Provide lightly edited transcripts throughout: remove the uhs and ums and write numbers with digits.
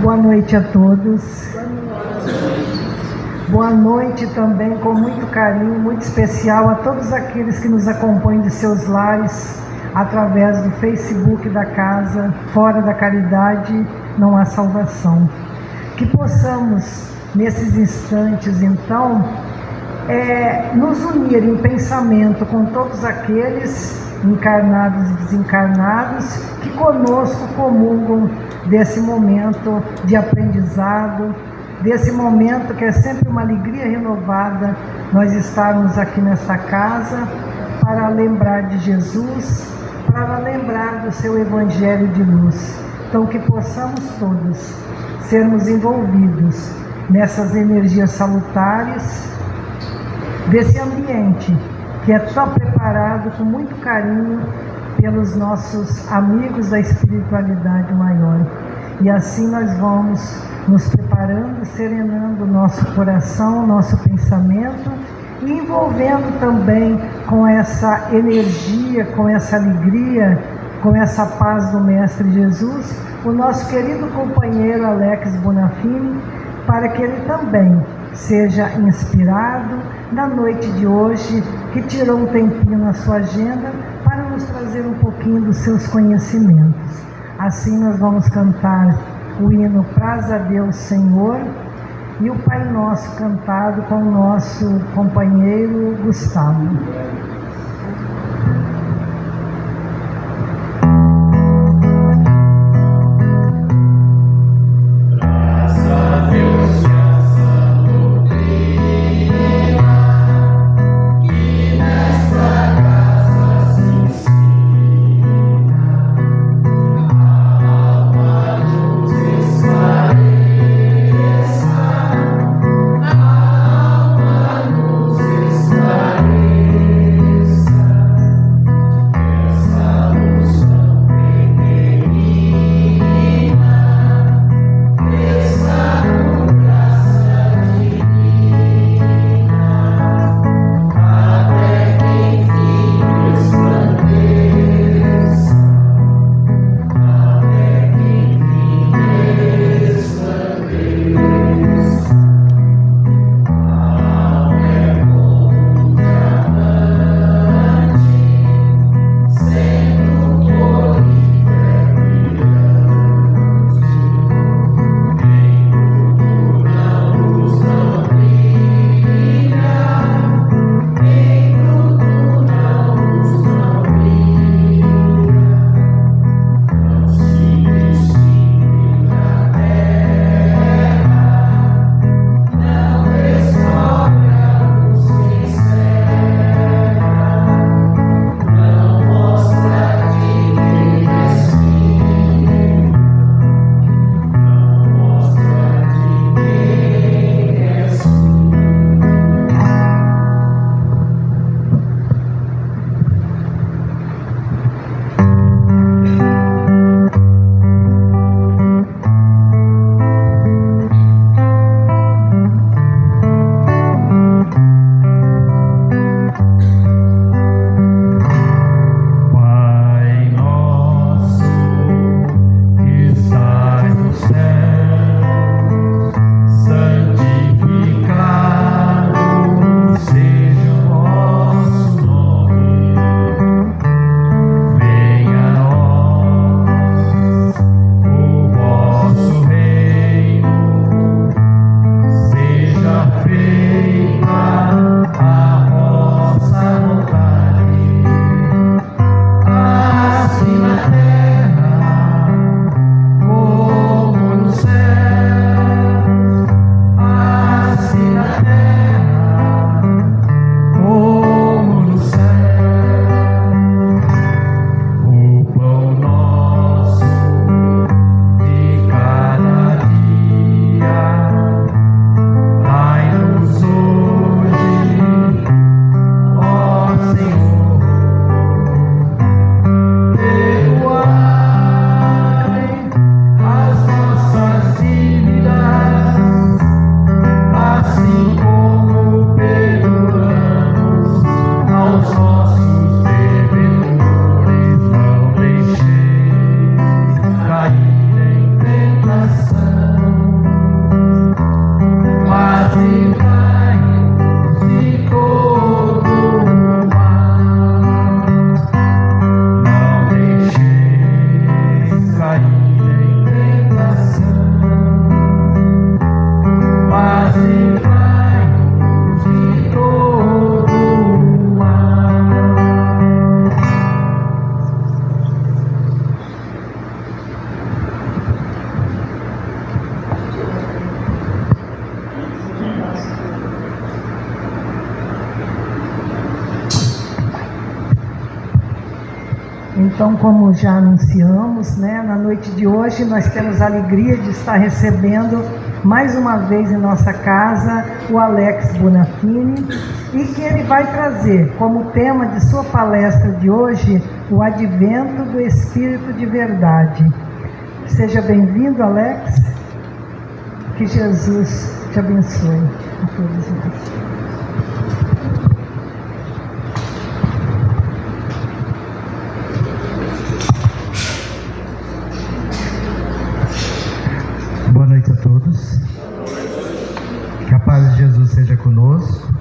Boa noite a todos. Boa noite também, com muito carinho, muito especial, a todos aqueles que nos acompanham de seus lares, através do Facebook da casa. Fora da caridade não há salvação. Que possamos, nesses instantes, então, nos unir em pensamento com todos aqueles encarnados e desencarnados que conosco comungam desse momento de aprendizado, desse momento que é sempre uma alegria renovada nós estarmos aqui nesta casa para lembrar de Jesus, para lembrar do seu Evangelho de luz. Então que possamos todos sermos envolvidos nessas energias salutares desse ambiente que é tão preparado com muito carinho pelos nossos amigos da espiritualidade maior. E assim nós vamos nos preparando, serenando o nosso coração, o nosso pensamento e envolvendo também com essa energia, com essa alegria, com essa paz do Mestre Jesus, o nosso querido companheiro Alex Bonafini, para que ele também seja inspirado na noite de hoje, que tirou um tempinho na sua agenda para nos trazer um pouquinho dos seus conhecimentos. Assim nós vamos cantar o hino Praz a Deus Senhor e o Pai Nosso cantado com o nosso companheiro Gustavo. Então, como já anunciamos, né, na noite de hoje nós temos a alegria de estar recebendo mais uma vez em nossa casa o Alex Bonafini, e que ele vai trazer como tema de sua palestra de hoje o advento do Espírito de Verdade. Seja bem-vindo, Alex. Que Jesus te abençoe a todos nós. Boa noite a todos. Que a paz de Jesus seja conosco.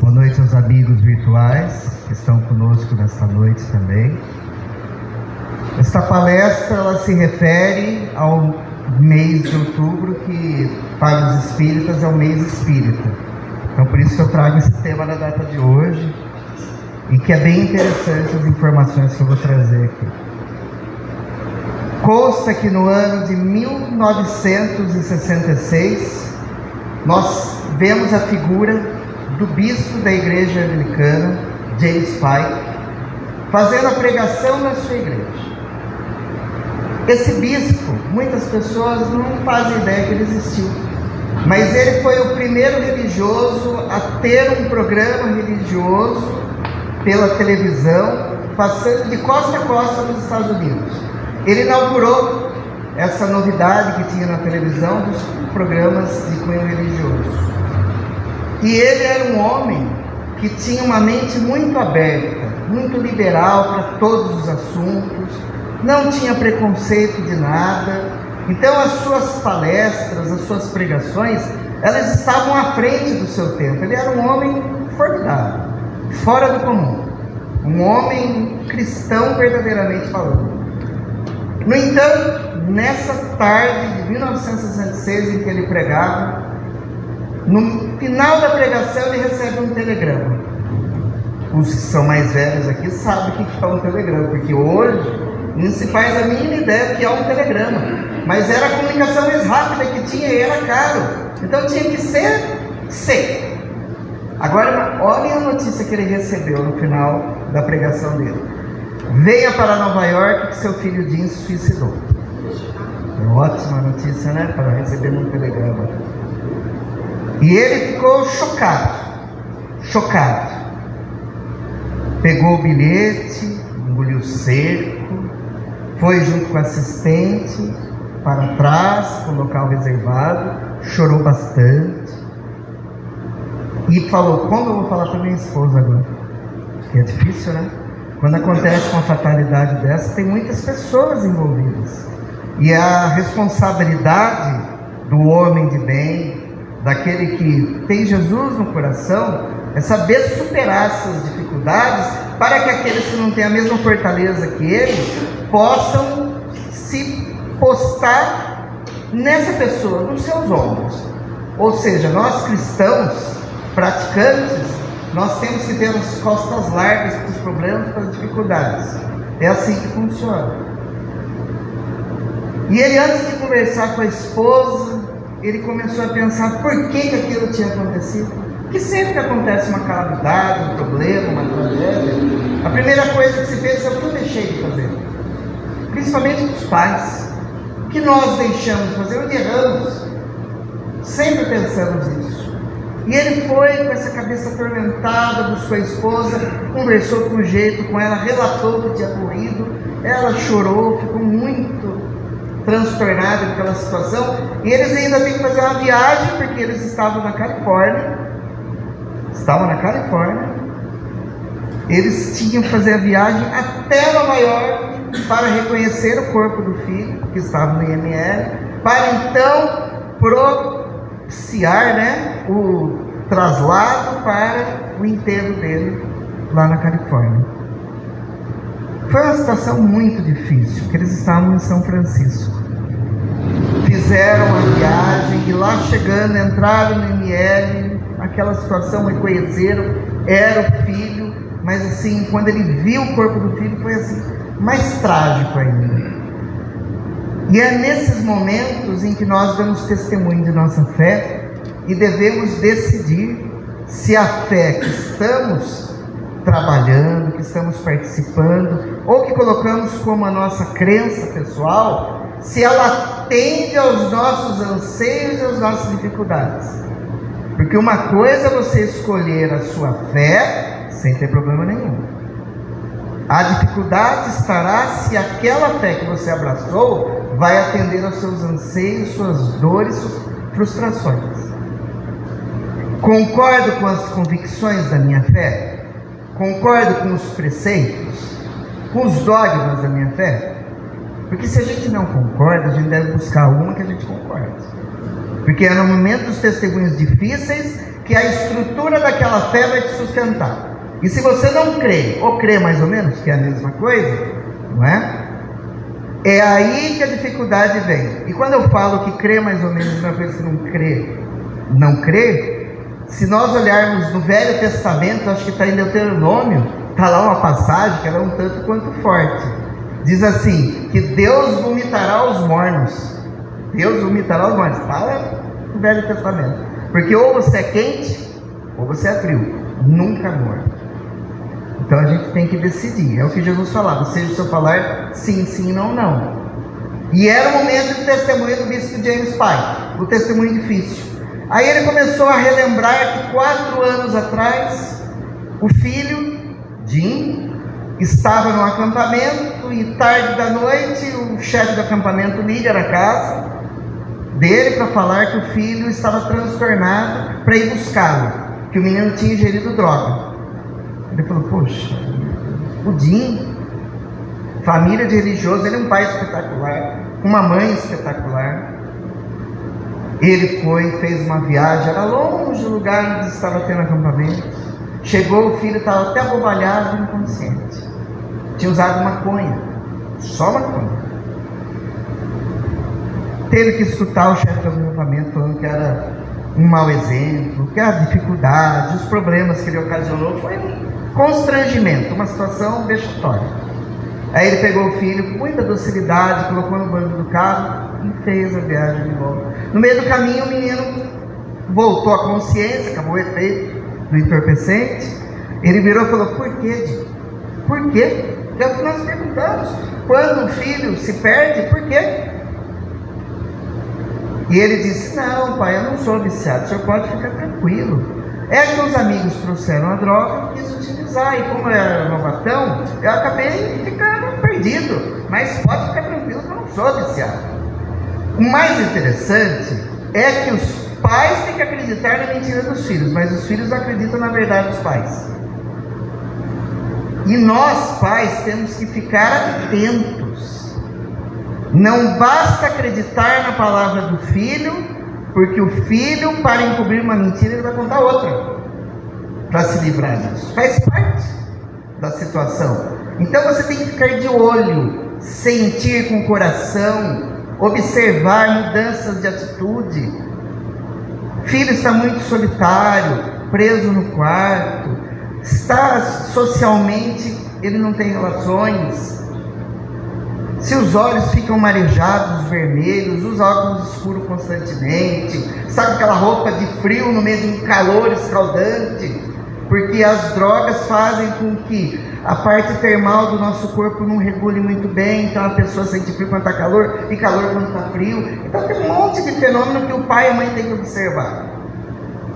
Boa noite aos amigos virtuais que estão conosco nesta noite também. Esta palestra ela se refere ao mês de outubro, que para os espíritas é o mês espírita. Então por isso que eu trago esse tema na data de hoje, e que é bem interessante as informações que eu vou trazer aqui. Consta que no ano de 1966 nós vemos a figura do bispo da igreja anglicana, James Pike, fazendo a pregação na sua igreja. Esse bispo, muitas pessoas não fazem ideia que ele existiu, mas ele foi o primeiro religioso a ter um programa religioso pela televisão, passando de costa a costa nos Estados Unidos. Ele inaugurou essa novidade que tinha na televisão dos programas de cunho religioso. E ele era um homem que tinha uma mente muito aberta, muito liberal para todos os assuntos, não tinha preconceito de nada. Então as suas palestras, as suas pregações, elas estavam à frente do seu tempo. ele era um homem formidável, fora do comum, um homem cristão verdadeiramente falando. No entanto, nessa tarde de 1966 em que ele pregava, no final da pregação ele recebe um telegrama. Os que são mais velhos aqui sabem o que é um telegrama, porque hoje não se faz a mínima ideia do que é um telegrama, mas era a comunicação mais rápida que tinha e era caro, então tinha que ser seco. Agora, olhem a notícia que ele recebeu no final da pregação dele: venha para Nova York que seu filho Jim se suicidou. É uma ótima notícia, né? Para receber um telegrama. E ele ficou chocado. Pegou o bilhete, engoliu seco, foi junto com o assistente para trás, para o local reservado, chorou bastante e falou: como eu vou falar para minha esposa agora? Que é difícil, né? Quando acontece uma fatalidade dessa, tem muitas pessoas envolvidas. E a responsabilidade do homem de bem, daquele que tem Jesus no coração, é saber superar essas dificuldades para que aqueles que não têm a mesma fortaleza que ele possam se postar nessa pessoa, nos seus ombros. Ou seja, nós cristãos praticantes, nós temos que ter as costas largas para os problemas, para as dificuldades. É assim que funciona. E ele, antes de conversar com a esposa, ele começou a pensar por que aquilo tinha acontecido. Que sempre que acontece uma calamidade, um problema, uma tragédia, a primeira coisa que se pensa é o que eu deixei de fazer. Principalmente os pais. O que nós deixamos de fazer, onde erramos. Sempre pensamos nisso. E ele foi com essa cabeça atormentada, buscou a esposa, conversou com jeito com ela, relatou o que tinha ocorrido. Ela chorou, ficou muito transtornada com aquela situação. E eles ainda têm que fazer uma viagem, porque eles estavam na Califórnia. Eles tinham que fazer a viagem até Nova York para reconhecer o corpo do filho, que estava no IML, para então propiciar, né, o traslado para o enterro dele lá na Califórnia. Foi uma situação muito difícil, porque eles estavam em São Francisco. Fizeram a viagem e lá chegando, entraram no IML, aquela situação, reconheceram, era o filho, mas assim, quando ele viu o corpo do filho, foi assim, mais trágico ainda. E é nesses momentos em que nós damos testemunho de nossa fé e devemos decidir se a fé que estamos trabalhando, que estamos participando, ou que colocamos como a nossa crença pessoal, se ela atende aos nossos anseios e às nossas dificuldades. Porque uma coisa é você escolher a sua fé sem ter problema nenhum. A dificuldade estará se aquela fé que você abraçou vai atender aos seus anseios, suas dores, suas frustrações. Concordo com as convicções da minha fé? Concordo com os preceitos? Com os dogmas da minha fé? Porque se a gente não concorda, a gente deve buscar uma que a gente concorde. Porque é no momento dos testemunhos difíceis que a estrutura daquela fé vai te sustentar. E se você não crê, ou crê mais ou menos, que é a mesma coisa, não é? É aí que a dificuldade vem. E quando eu falo que crê mais ou menos, uma coisa que não crê, se nós olharmos no Velho Testamento, acho que está em Deuteronômio, está lá uma passagem que ela é um tanto quanto forte. Diz assim, que Deus vomitará os mornos. Deus vomitará os mornos. Está no Velho Testamento. Porque ou você é quente, ou você é frio. Nunca morre. Então a gente tem que decidir. É o que Jesus falava. Seja o seu falar sim, sim, não, não. E era o momento de testemunho do bispo James Pai. O testemunho difícil. Aí ele começou a relembrar que 4 anos atrás, o filho, Jim, estava no acampamento e tarde da noite o chefe do acampamento liga na casa dele para falar que o filho estava transtornado para ir buscá-lo, que o menino tinha ingerido droga. Ele falou, poxa, o Jim, família de religioso, ele é um pai espetacular, uma mãe espetacular. Ele fez uma viagem, era longe do lugar onde estava tendo acampamento. Chegou, o filho estava até abobalhado e inconsciente. Tinha usado maconha, só maconha. Teve que escutar o chefe do acampamento falando que era um mau exemplo, que a dificuldade, os problemas que ele ocasionou, foi um constrangimento, uma situação vexatória. Aí ele pegou o filho com muita docilidade, colocou no banco do carro e fez a viagem de volta. No meio do caminho, o menino voltou à consciência, acabou o efeito do entorpecente. Ele virou e falou, por quê, Dito? Por quê? É o que nós perguntamos. Quando o filho se perde, por quê? E ele disse, não, pai, eu não sou viciado, o senhor pode ficar tranquilo. É que os amigos trouxeram a droga e quis utilizar, e como eu era novatão, eu acabei ficando perdido. Mas pode ficar tranquilo que eu não sou viciado. O mais interessante é que os pais têm que acreditar na mentira dos filhos, mas os filhos acreditam na verdade dos pais. E nós, pais, temos que ficar atentos. Não basta acreditar na palavra do filho, porque o filho, para encobrir uma mentira, ele vai contar outra, para se livrar disso. Faz parte da situação. Então você tem que ficar de olho, sentir com o coração, observar mudanças de atitude. Filho está muito solitário, preso no quarto, está socialmente, ele não tem relações. Se os olhos ficam marejados, vermelhos, usa óculos escuros constantemente, está com aquela roupa de frio no meio de um calor escaldante, porque as drogas fazem com que a parte termal do nosso corpo não regule muito bem, então a pessoa sente frio quando está calor e calor quando está frio. Então tem um monte de fenômeno que o pai e a mãe têm que observar.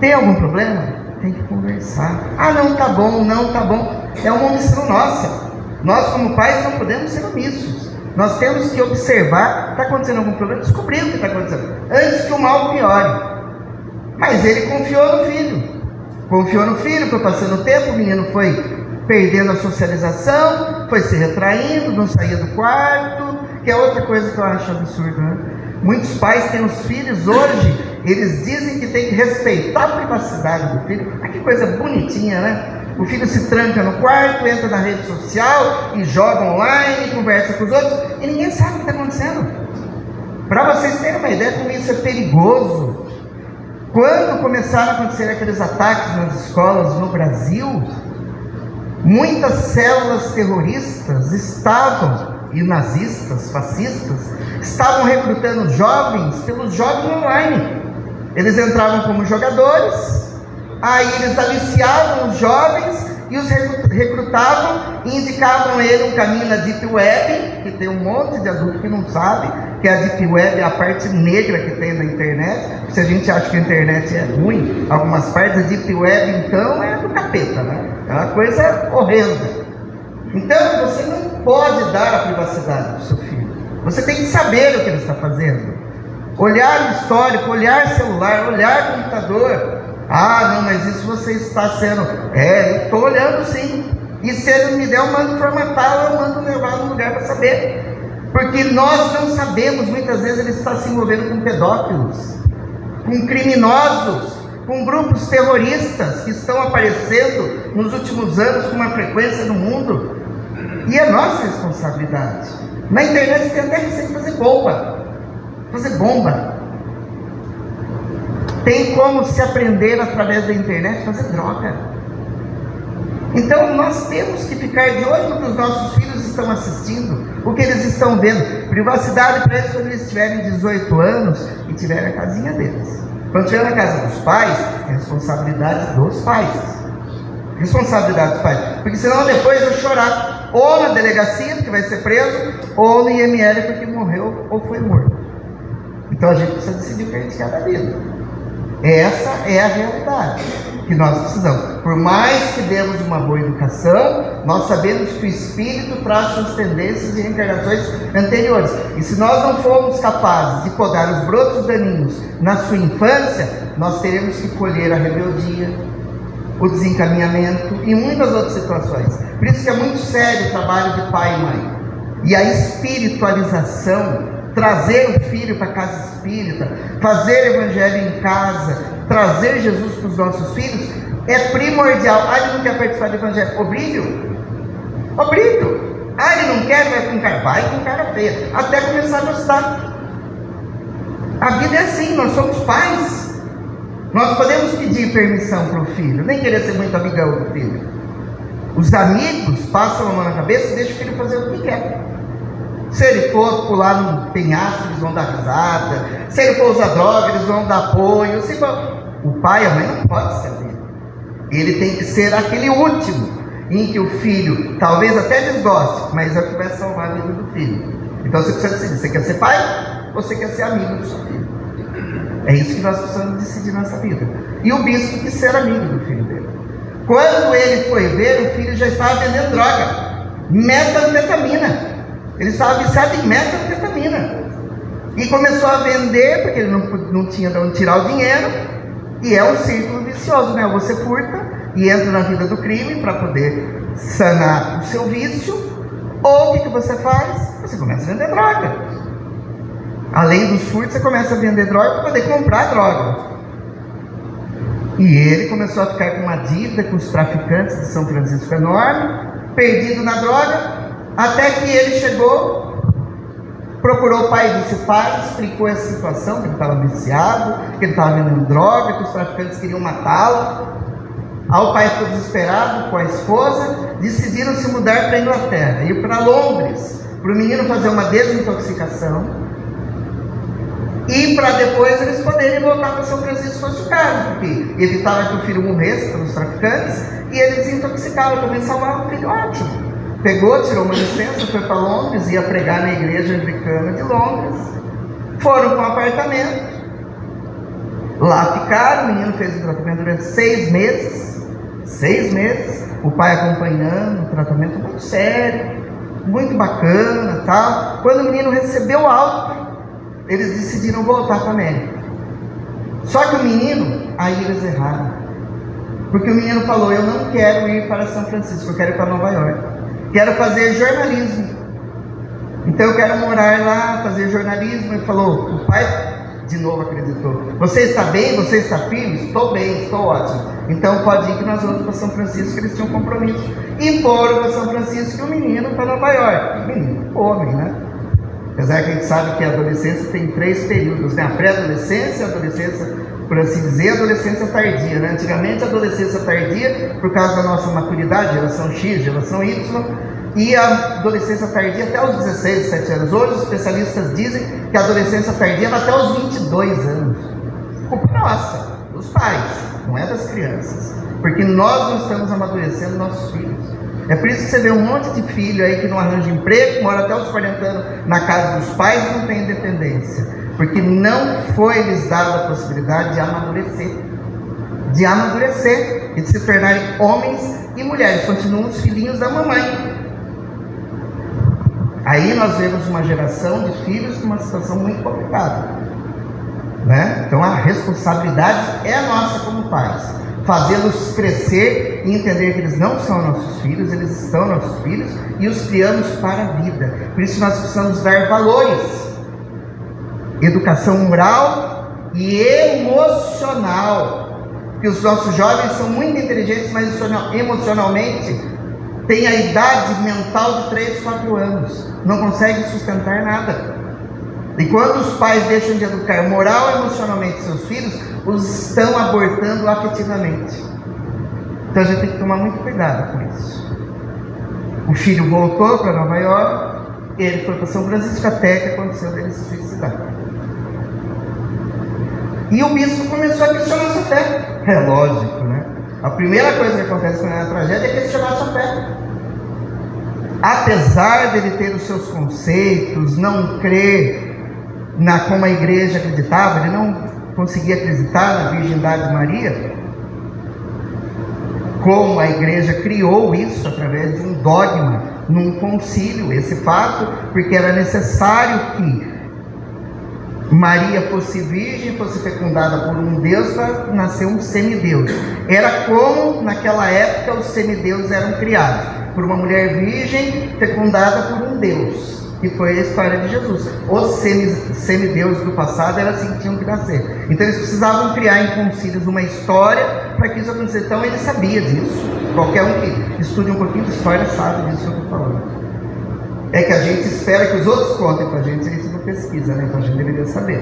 Tem algum problema? Tem que conversar. Ah, não está bom, não está bom. É uma omissão nossa. Nós como pais não podemos ser omissos. Nós temos que observar, está acontecendo algum problema, descobrir o que está acontecendo, antes que o mal piore. Mas ele confiou no filho, foi passando o tempo, o menino foi perdendo a socialização, foi se retraindo, não saía do quarto, que é outra coisa que eu acho absurdo, né? Muitos pais têm os filhos hoje, eles dizem que tem que respeitar a privacidade do filho. Ah, que coisa bonitinha, né? O filho se tranca no quarto, entra na rede social e joga online, conversa com os outros e ninguém sabe o que está acontecendo. Para vocês terem uma ideia como isso é perigoso, quando começaram a acontecer aqueles ataques nas escolas no Brasil, muitas células terroristas e nazistas, fascistas, estavam recrutando jovens pelos jogos online. Eles entravam como jogadores, aí eles aliciavam os jovens e os recrutavam e indicavam a ele um caminho na Deep Web, que tem um monte de adulto que não sabe que a Deep Web é a parte negra que tem na internet. Se a gente acha que a internet é ruim, algumas partes da Deep Web, então, é do capeta, né? É uma coisa horrenda. Então, você não pode dar a privacidade do seu filho. Você tem que saber o que ele está fazendo. Olhar o histórico, olhar celular, olhar computador. Ah, não, mas isso você está sendo... eu estou olhando sim. E se ele me der, eu mando formatar, eu mando levar no lugar para saber. Porque nós não sabemos, muitas vezes ele está se envolvendo com pedófilos, com criminosos, com grupos terroristas que estão aparecendo nos últimos anos com uma frequência no mundo. E é nossa responsabilidade. Na internet tem até receita de fazer bomba. Fazer bomba. Tem como se aprender através da internet fazer droga. Então nós temos que ficar de olho no que os nossos filhos estão assistindo, o que eles estão vendo. Privacidade para eles quando eles tiverem 18 anos e tiverem a casinha deles. Quando estiver na casa dos pais, é responsabilidade dos pais. Responsabilidade dos pais. Porque senão depois eu chorar ou na delegacia, porque vai ser preso, ou no IML porque morreu ou foi morto. Então a gente precisa decidir o que a gente quer da vida. Essa é a realidade que nós precisamos. Por mais que demos uma boa educação, nós sabemos que o Espírito traz suas tendências e reencarnações anteriores. E se nós não formos capazes de podar os brotos daninhos na sua infância, nós teremos que colher a rebeldia, o desencaminhamento e muitas outras situações. Por isso que é muito sério o trabalho de pai e mãe. E a espiritualização, trazer o filho para a casa espírita, fazer evangelho em casa, trazer Jesus para os nossos filhos, é primordial. Ah, ele não quer participar do evangelho. Obrigue-o. Obrigue-o. Ah, ele não quer, vai com cara feia, até começar a gostar. A vida é assim, nós somos pais. Nós podemos pedir permissão para o filho, nem querer ser muito amigão do filho. Os amigos passam a mão na cabeça e deixam o filho fazer o que quer. Se ele for pular num penhasco, eles vão dar risada. Se ele for usar droga, eles vão dar apoio. O pai e a mãe não pode ser dele. Ele tem que ser aquele último, em que o filho talvez até desgoste, mas é o que vai salvar a vida do filho. Então você precisa decidir, você quer ser pai ou você quer ser amigo do seu filho? É isso que nós precisamos decidir nessa vida. E o bispo quis ser amigo do filho dele. Quando ele foi ver, o filho já estava vendendo droga, metanfetamina. Ele estava viciado em metanfetamina. E começou a vender, porque ele não tinha de onde tirar o dinheiro. E é um círculo vicioso, né? Você furta e entra na vida do crime para poder sanar o seu vício. Ou o que você faz? Você começa a vender droga. Além dos furtos, você começa a vender droga para poder comprar droga. E ele começou a ficar com uma dívida com os traficantes de São Francisco enorme, perdido na droga. Até que ele chegou, procurou o pai e disse: pai, explicou essa situação, que ele estava viciado, que ele estava vendendo droga, que os traficantes queriam matá-lo. Aí o pai ficou desesperado com a esposa, decidiram se mudar para a Inglaterra, ir para Londres, para o menino fazer uma desintoxicação, e para depois eles poderem voltar para São Francisco se fosse o caso, porque evitava que o filho morresse pelos traficantes, e ele desintoxicava, também salvava o filho. Ótimo. Pegou, tirou uma licença, foi para Londres, ia pregar na igreja anglicana de Londres. Foram para um apartamento. Lá ficaram, o menino fez o tratamento durante 6 meses. 6 meses. O pai acompanhando, um tratamento muito sério, muito bacana, tal. Quando o menino recebeu alta, eles decidiram voltar para a América. Só que o menino, aí eles erraram. Porque o menino falou: eu não quero ir para São Francisco, eu quero ir para Nova York. Quero fazer jornalismo. Então eu quero morar lá, fazer jornalismo. Ele falou, o pai de novo acreditou: você está bem? Você está firme? Estou bem, estou ótimo. Então pode ir que nós vamos para São Francisco, que eles tinham compromisso. E foram para São Francisco e o menino para Nova York. Menino, homem, né? Apesar que a gente sabe que a adolescência tem 3 períodos, né? A pré-adolescência, a adolescência, por assim dizer, a adolescência tardia, né? Antigamente a adolescência tardia, por causa da nossa maturidade, geração X, geração Y, e a adolescência tardia até os 16, 17 anos. Hoje os especialistas dizem que a adolescência tardia vai até os 22 anos. Culpa nossa, dos pais, não é das crianças. porque nós não estamos amadurecendo nossos filhos. É por isso que você vê um monte de filho aí que não arranja emprego, mora até os 40 anos na casa dos pais e não tem independência, porque não foi lhes dada a possibilidade de amadurecer e de se tornarem homens e mulheres. Continuam os filhinhos da mamãe. Aí nós vemos uma geração de filhos numa situação muito complicada, né? Então a responsabilidade é nossa como pais, fazê-los crescer e entender que eles não são nossos filhos, eles são nossos filhos e os criamos para a vida. Por isso nós precisamos dar valores, educação moral e emocional, porque os nossos jovens são muito inteligentes, mas emocionalmente têm a idade mental de 3, 4 anos, não conseguem sustentar nada. E quando os pais deixam de educar moral e emocionalmente seus filhos, os estão abortando afetivamente. Então a gente tem que tomar muito cuidado com isso. O filho voltou para Nova York, ele foi para São Francisco, até que aconteceu dele se suicidar. E o bispo começou a questionar sua fé. É lógico, né? A primeira coisa que acontece quando é uma tragédia é questionar sua fé. Apesar dele ter os seus conceitos, não crer como a igreja acreditava, ele não conseguia acreditar na virgindade de Maria, como a igreja criou isso através de um dogma, num concílio, esse fato, porque era necessário que Maria fosse virgem, fosse fecundada por um Deus para nascer um semideus. Era como naquela época os semideuses eram criados, por uma mulher virgem fecundada por um Deus, que foi a história de Jesus. Os semideuses do passado era assim que tinham que nascer. Então eles precisavam criar em concílios uma história para que isso acontecesse. Então ele sabia disso. Qualquer um que estude um pouquinho de história sabe disso que eu estou falando. É que a gente espera que os outros contem para a gente não pesquisa, né? Então a gente deveria saber.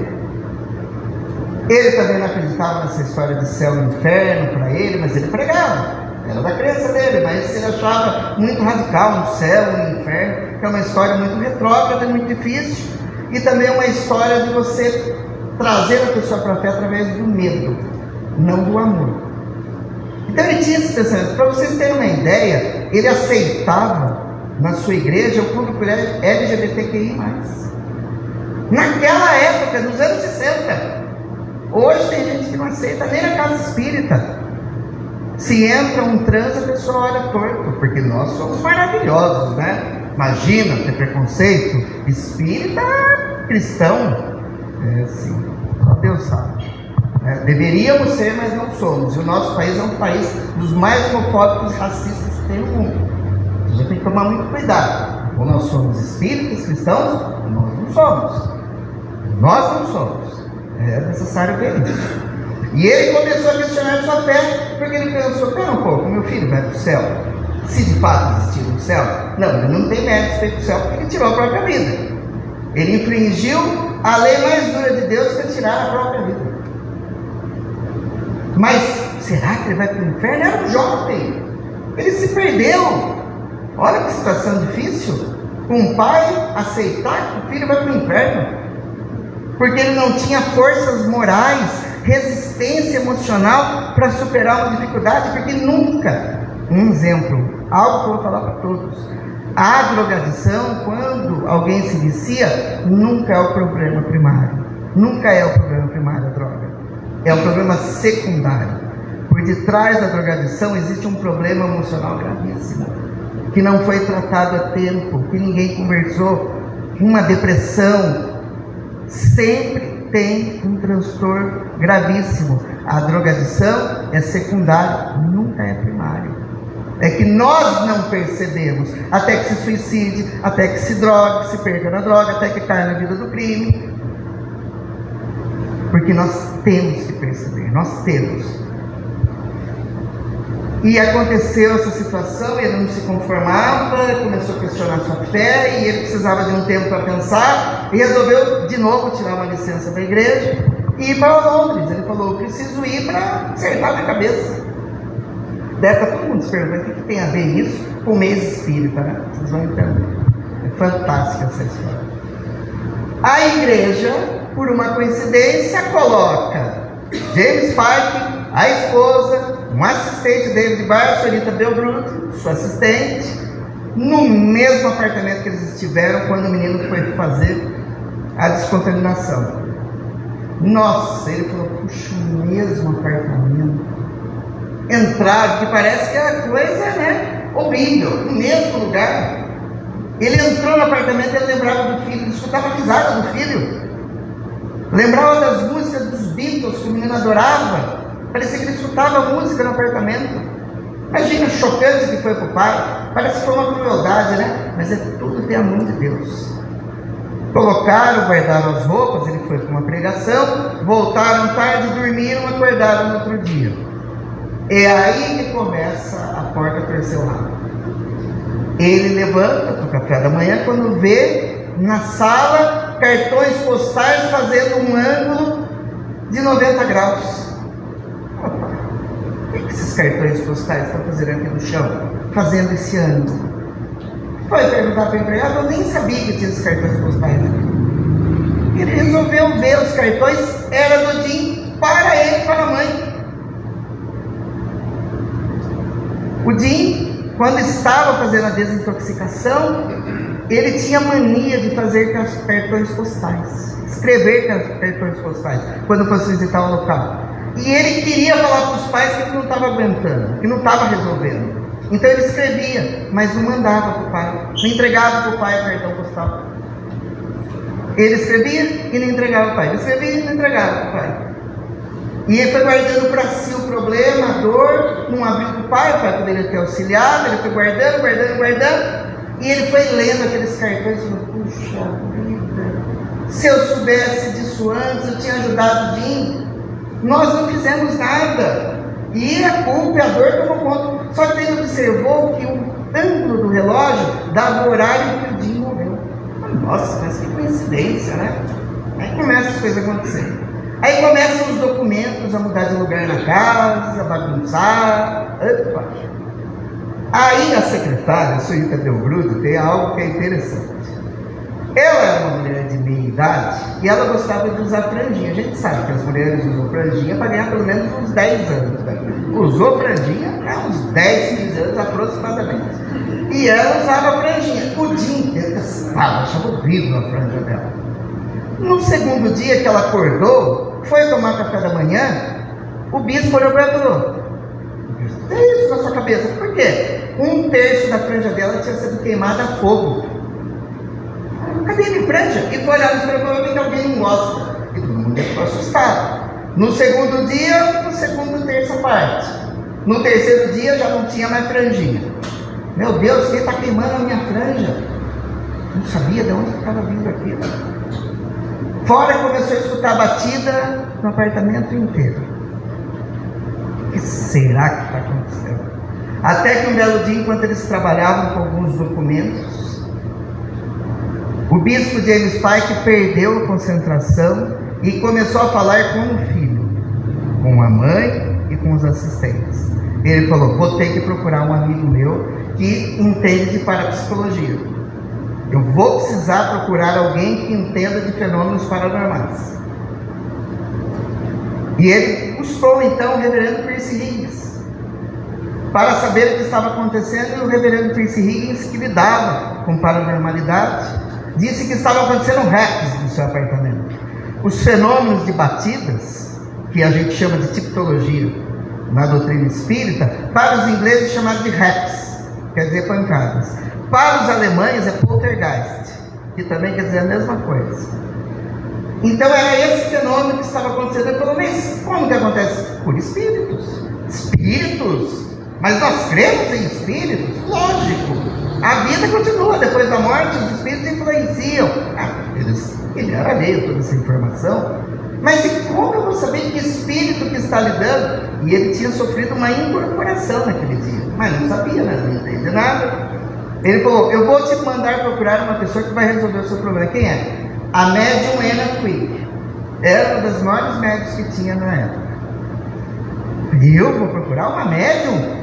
Ele também não acreditava nessa história de céu e inferno para ele, mas ele pregava. Era da crença dele, mas ele achava muito radical um céu e um inferno, que é uma história muito retrógrada, muito difícil, e também uma história de você trazer a pessoa para a fé através do medo, não do amor. Então ele tinha esses pensamentos. Para vocês terem uma ideia, ele aceitava na sua igreja o público LGBTQI+. Naquela época, nos anos 60. Hoje tem gente que não aceita nem na casa espírita. Se entra um trans, a pessoa olha torto, porque nós somos maravilhosos, né? Imagina ter preconceito. Espírita, cristão, é assim, só Deus sabe. Deveríamos ser, mas não somos. E o nosso país é um país dos mais homofóbicos e racistas que tem no mundo. A gente tem que tomar muito cuidado. Ou nós somos espíritas, cristãos, ou nós não somos. Nós não somos. É necessário ver isso. E ele começou a questionar sua fé, porque ele pensou: pera um pouco, meu filho vai para o céu. Se de fato existir um céu, não, ele não tem mérito para ir para o céu, porque ele tirou a própria vida. Ele infringiu a lei mais dura de Deus, que é tirar a própria vida. Mas será que ele vai para o inferno? Era um jovem, ele se perdeu. Olha que situação difícil, um pai aceitar que o filho vai para o inferno, porque ele não tinha forças morais, resistência emocional para superar uma dificuldade, porque nunca, um exemplo, algo que eu vou falar para todos, a drogadição, quando alguém se vicia, nunca é o problema primário, nunca é o problema primário a droga, é o problema secundário. Por detrás da drogadição existe um problema emocional gravíssimo, que não foi tratado a tempo, que ninguém conversou, uma depressão, sempre tem um transtorno gravíssimo. A drogadição é secundária, nunca é primário. É que nós não percebemos, até que se suicide, até que se drogue, se perca na droga, até que caia na vida do crime. Porque nós temos que perceber, nós temos. E aconteceu essa situação, ele não se conformava, começou a questionar sua fé, e ele precisava de um tempo para pensar, e resolveu de novo tirar uma licença da igreja e ir para Londres. Ele falou: eu preciso ir para acertar minha cabeça. Deve estar todo mundo se perguntando o que tem a ver isso com o mês espírita, né? Vocês vão entender. É fantástica essa história. A igreja, por uma coincidência, coloca James Park, a esposa, um assistente dele de bairro, a senhorita Belbruto, sua assistente, no mesmo apartamento que eles estiveram quando o menino foi fazer a descontaminação. Nossa, ele falou, puxa, o mesmo apartamento. Entraram, que parece que a coisa, né, horrível, no mesmo lugar. Ele entrou no apartamento e ele lembrava do filho, ele escutava a risada do filho. Lembrava das músicas dos Beatles que o menino adorava. Parecia que ele escutava música no apartamento. Imagina, chocante que foi para o pai. Parece que foi uma crueldade, né? Mas tudo tem a mão de Deus. Colocaram, guardaram as roupas, ele foi para uma pregação, voltaram tarde, dormiram, acordaram no outro dia. É aí que começa a porta a torcer o rabo. Ele levanta para o café da manhã quando vê na sala cartões postais fazendo um ângulo de 90 graus. Opa, o que esses cartões postais estão fazendo aqui no chão? Fazendo esse ângulo. Foi perguntar para o empregado, eu nem sabia que tinha esses cartões postais aqui. Ele resolveu ver os cartões, era do Jim para ele, para a mãe. O Jim, quando estava fazendo a desintoxicação, ele tinha mania de fazer cartões postais, escrever cartões postais, quando fosse visitar o local. E ele queria falar para os pais que ele não estava aguentando, que não estava resolvendo. Então ele escrevia, mas não mandava para o pai, não entregava para o pai o cartão postal. Ele escrevia e não entregava para o pai, ele escrevia e não entregava para o pai. E ele foi guardando para si o problema, a dor, não abriu para o pai poderia ter auxiliado, ele foi guardando, e ele foi lendo aqueles cartões e falou, puxa vida, se eu soubesse disso antes, eu tinha ajudado o Jim, nós não fizemos nada. E a culpa e a dor tomou conta. Só que ele observou que o ângulo do relógio dava o horário que o Jim morreu. Nossa, mas que coincidência, né? Aí começam as coisas a acontecer. Aí começam os documentos a mudar de lugar na casa, a bagunçar. Opa. Aí a secretária, a senhorita Belbruto, tem algo que é interessante. Ela era uma mulher de meia idade e ela gostava de usar franjinha. A gente sabe que as mulheres usam franjinha para ganhar pelo menos uns 10 anos. Né? Usou franjinha há uns 10, 15 anos aproximadamente. E ela usava franjinha. O Jim detestava, achava horrível a franja dela. No segundo dia que ela acordou, foi tomar café da manhã, o bispo olhou para ela e falou, tem isso na sua cabeça? Por quê? 1/3 da franja dela tinha sido queimada a fogo. Cadê a minha franja? E foi olhar no espelho, provavelmente alguém não gosta. E todo mundo ficou assustado. No segundo dia, no segundo terça parte. No terceiro dia já não tinha mais franjinha. Meu Deus, quem está queimando a minha franja? Não sabia de onde estava vindo aquilo. Fora começou a escutar a batida no apartamento inteiro. O que será que está acontecendo? Até que um belo dia, enquanto eles trabalhavam com alguns documentos, o bispo James Pike perdeu a concentração e começou a falar com o filho, com a mãe e com os assistentes. Ele falou, vou ter que procurar um amigo meu que entende de parapsicologia. Eu vou precisar procurar alguém que entenda de fenômenos paranormais. E ele buscou então o reverendo Percy Higgins para saber o que estava acontecendo, e o reverendo Percy Higgins, que lidava com paranormalidade, disse que estavam acontecendo hacks no seu apartamento. Os fenômenos de batidas, que a gente chama de tipologia na doutrina espírita, para os ingleses é chamado de hacks, quer dizer pancadas. Para os alemães é poltergeist, que também quer dizer a mesma coisa. Então era esse fenômeno que estava acontecendo. Ele falou, mas como que acontece? Por espíritos. Espíritos? Mas nós cremos em espíritos? Lógico. A vida continua, depois da morte, os espíritos influenciam. Ele era alheio a toda essa informação. Mas e como eu vou saber que espírito que está lidando? E ele tinha sofrido uma incorporação naquele dia. Mas não sabia, né? Não entende nada. Ele falou, eu vou te mandar procurar uma pessoa que vai resolver o seu problema. Quem é? A médium Anna Quick. Era uma das maiores médiums que tinha na época. E eu vou procurar uma médium?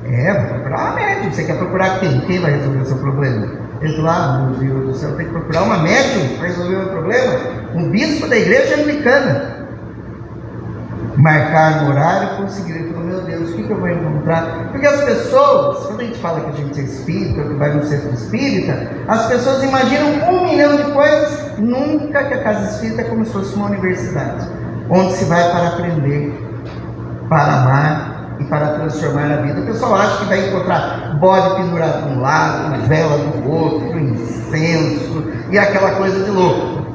Vou procurar uma médium. Você quer procurar quem? Quem vai resolver o seu problema? Ele falou, meu Deus do céu, tem que procurar uma médium para resolver o meu problema? Um bispo da igreja anglicana. marcar um horário, conseguiram. Ele falou, meu Deus, o que eu vou encontrar? Porque as pessoas, quando a gente fala que a gente é espírita, que vai no centro espírita, as pessoas imaginam 1 milhão de coisas, nunca que a casa espírita é como se fosse uma universidade, onde se vai para aprender, para amar e para transformar a vida. O pessoal acha que vai encontrar bode pendurado de um lado, vela do outro, incenso e aquela coisa de louco.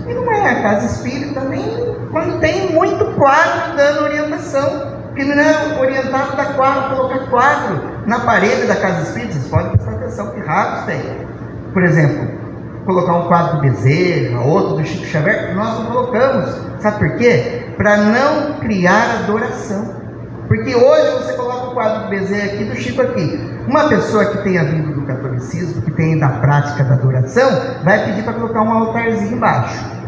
E não é a casa espírita, nem quando tem muito quadro dando orientação, porque não é orientado da quadro, colocar quadro na parede da casa espírita. Vocês podem prestar atenção que raros tem. Por exemplo, colocar um quadro do Bezerra, outro do Chico Xavier, nós não colocamos. Sabe por quê? Para não criar adoração. Porque hoje você coloca o quadro do Bezerra aqui, do Chico aqui. Uma pessoa que tenha vindo do catolicismo, que tenha da prática da adoração, vai pedir para colocar um altarzinho embaixo.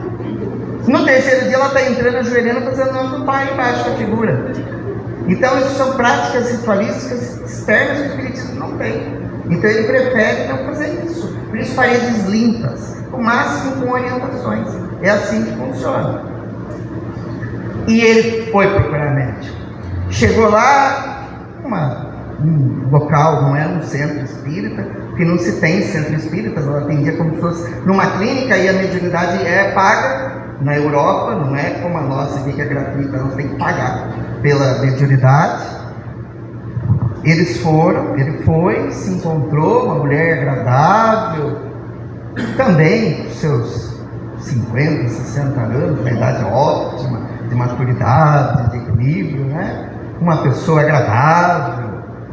No terceiro dia ela está entrando, ajoelhando, fazendo o nome do Pai embaixo da figura. Então isso são práticas ritualísticas externas que o espiritismo não tem. Então ele prefere não fazer isso. Por isso paredes limpas, o máximo com orientações. É assim que funciona. E ele foi procurar médico. Chegou lá, um local, não é um centro espírita, que não se tem centro espírita, ela atendia como se fosse numa clínica e a mediunidade é paga. Na Europa, não é como a nossa aqui que é gratuita, nós tem que pagar pela mediunidade. Ele foi, se encontrou uma mulher agradável, também seus 50, 60 anos, uma idade ótima, de maturidade, de equilíbrio, né? Uma pessoa agradável.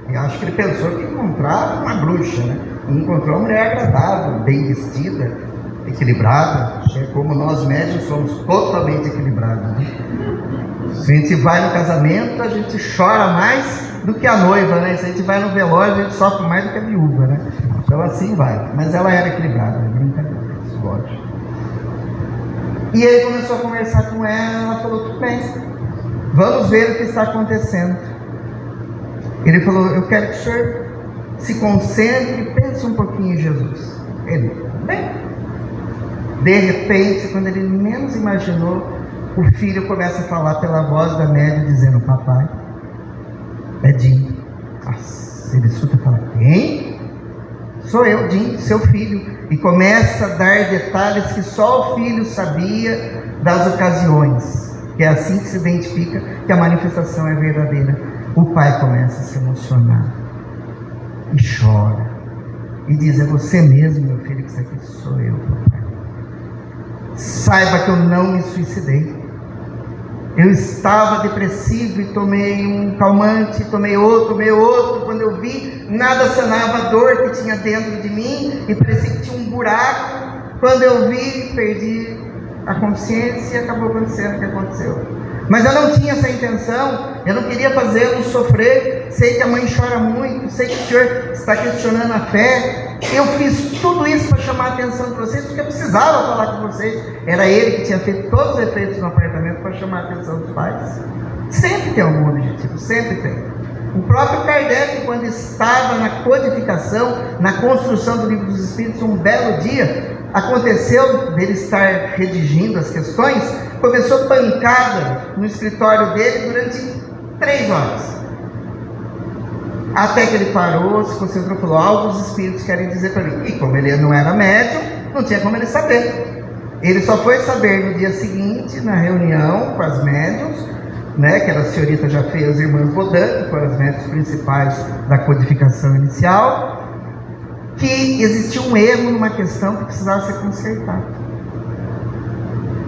E acho que ele pensou que ia encontrar uma bruxa, né? E encontrou uma mulher agradável, bem vestida, equilibrada. É como nós médios somos totalmente equilibrados, né? Se a gente vai no casamento, a gente chora mais do que a noiva, né? Se a gente vai no velório, a gente sofre mais do que a viúva, né? Então assim vai. Mas ela era equilibrada, brincadeira, lógico. E ele começou a conversar com ela falou, tudo bem, vamos ver o que está acontecendo. Ele falou, eu quero que o senhor se concentre e pense um pouquinho em Jesus. Ele, bem. De repente, quando ele menos imaginou, o filho começa a falar pela voz da médium, dizendo, papai, é Dinho. Nossa, ele escuta e fala, quem? Sou eu, Dinho, seu filho. E começa a dar detalhes que só o filho sabia das ocasiões. Que é assim que se identifica que a manifestação é verdadeira. O pai começa a se emocionar. E chora. E diz, é você mesmo, meu filho, que isso aqui sou eu, papai. Saiba que eu não me suicidei. Eu estava depressivo e tomei um calmante, tomei outro. Quando eu vi, nada sanava a dor que tinha dentro de mim e parecia que tinha um buraco. Quando eu vi, perdi a consciência e acabou acontecendo o que aconteceu. Mas eu não tinha essa intenção, eu não queria fazê-lo sofrer. Sei que a mãe chora muito, sei que o senhor está questionando a fé. Eu fiz tudo isso para chamar a atenção de vocês, porque eu precisava falar com vocês. Era ele que tinha feito todos os efeitos no apartamento para chamar a atenção dos pais. Sempre tem algum objetivo, sempre tem. O próprio Kardec, quando estava na codificação, na construção do Livro dos Espíritos, um belo dia, aconteceu dele estar redigindo as questões, começou pancada no escritório dele durante 3 horas. Até que ele parou, se concentrou e falou, algo os espíritos querem dizer para mim. E como ele não era médium, não tinha como ele saber. Ele só foi saber no dia seguinte, na reunião com as médiuns, né, que era a senhorita Jafé e as irmãs Bodan, que foram as médiuns principais da codificação inicial, que existia um erro numa questão que precisava ser consertada.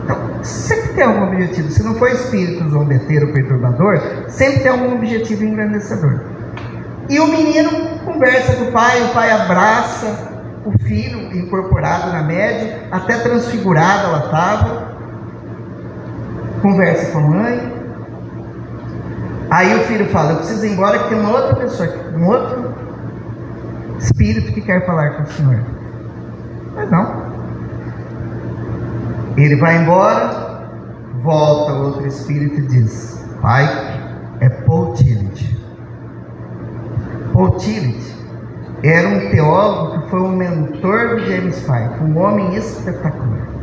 Então, sempre tem algum objetivo. Se não for espírito zombeteiro ou perturbador, sempre tem algum objetivo engrandecedor. E o menino conversa com o pai abraça o filho incorporado na médium, até transfigurada ela estava, conversa com a mãe. Aí o filho fala, eu preciso ir embora que tem uma outra pessoa, um outro espírito que quer falar com o senhor. Mas não. Ele vai embora, volta o outro espírito e diz, pai, é Paul Tillich. Paul Tillich era um teólogo que foi um mentor do James Pike, um homem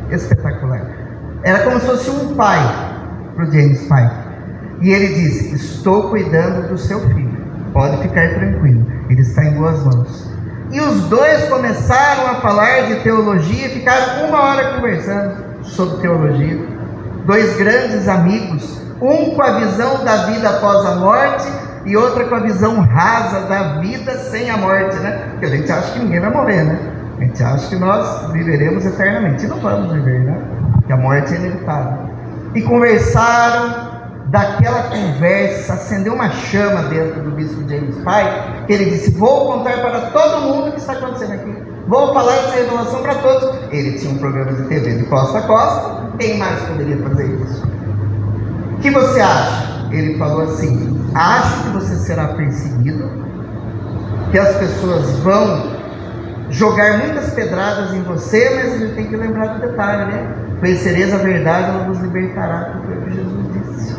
espetacular. Era como se fosse um pai para o James Pike. E ele disse: estou cuidando do seu filho, pode ficar tranquilo, ele está em boas mãos. E os dois começaram a falar de teologia, ficaram 1 hora conversando sobre teologia. Dois grandes amigos, um com a visão da vida após a morte e outra com a visão rasa da vida sem a morte, né? Porque a gente acha que ninguém vai morrer, né? A gente acha que nós viveremos eternamente. E não vamos viver, né? Porque a morte é inevitável. E conversaram. Daquela conversa acendeu uma chama dentro do bispo James Pike, que ele disse: vou contar para todo mundo o que está acontecendo aqui, vou falar essa revelação para todos. Ele tinha um programa de TV de costa a costa, quem mais poderia fazer isso? O que você acha? Ele falou assim: acho que você será perseguido, que as pessoas vão jogar muitas pedradas em você, mas ele tem que lembrar do detalhe, né? Conhecereis a verdade, ela vos libertará, como foi o que Jesus disse.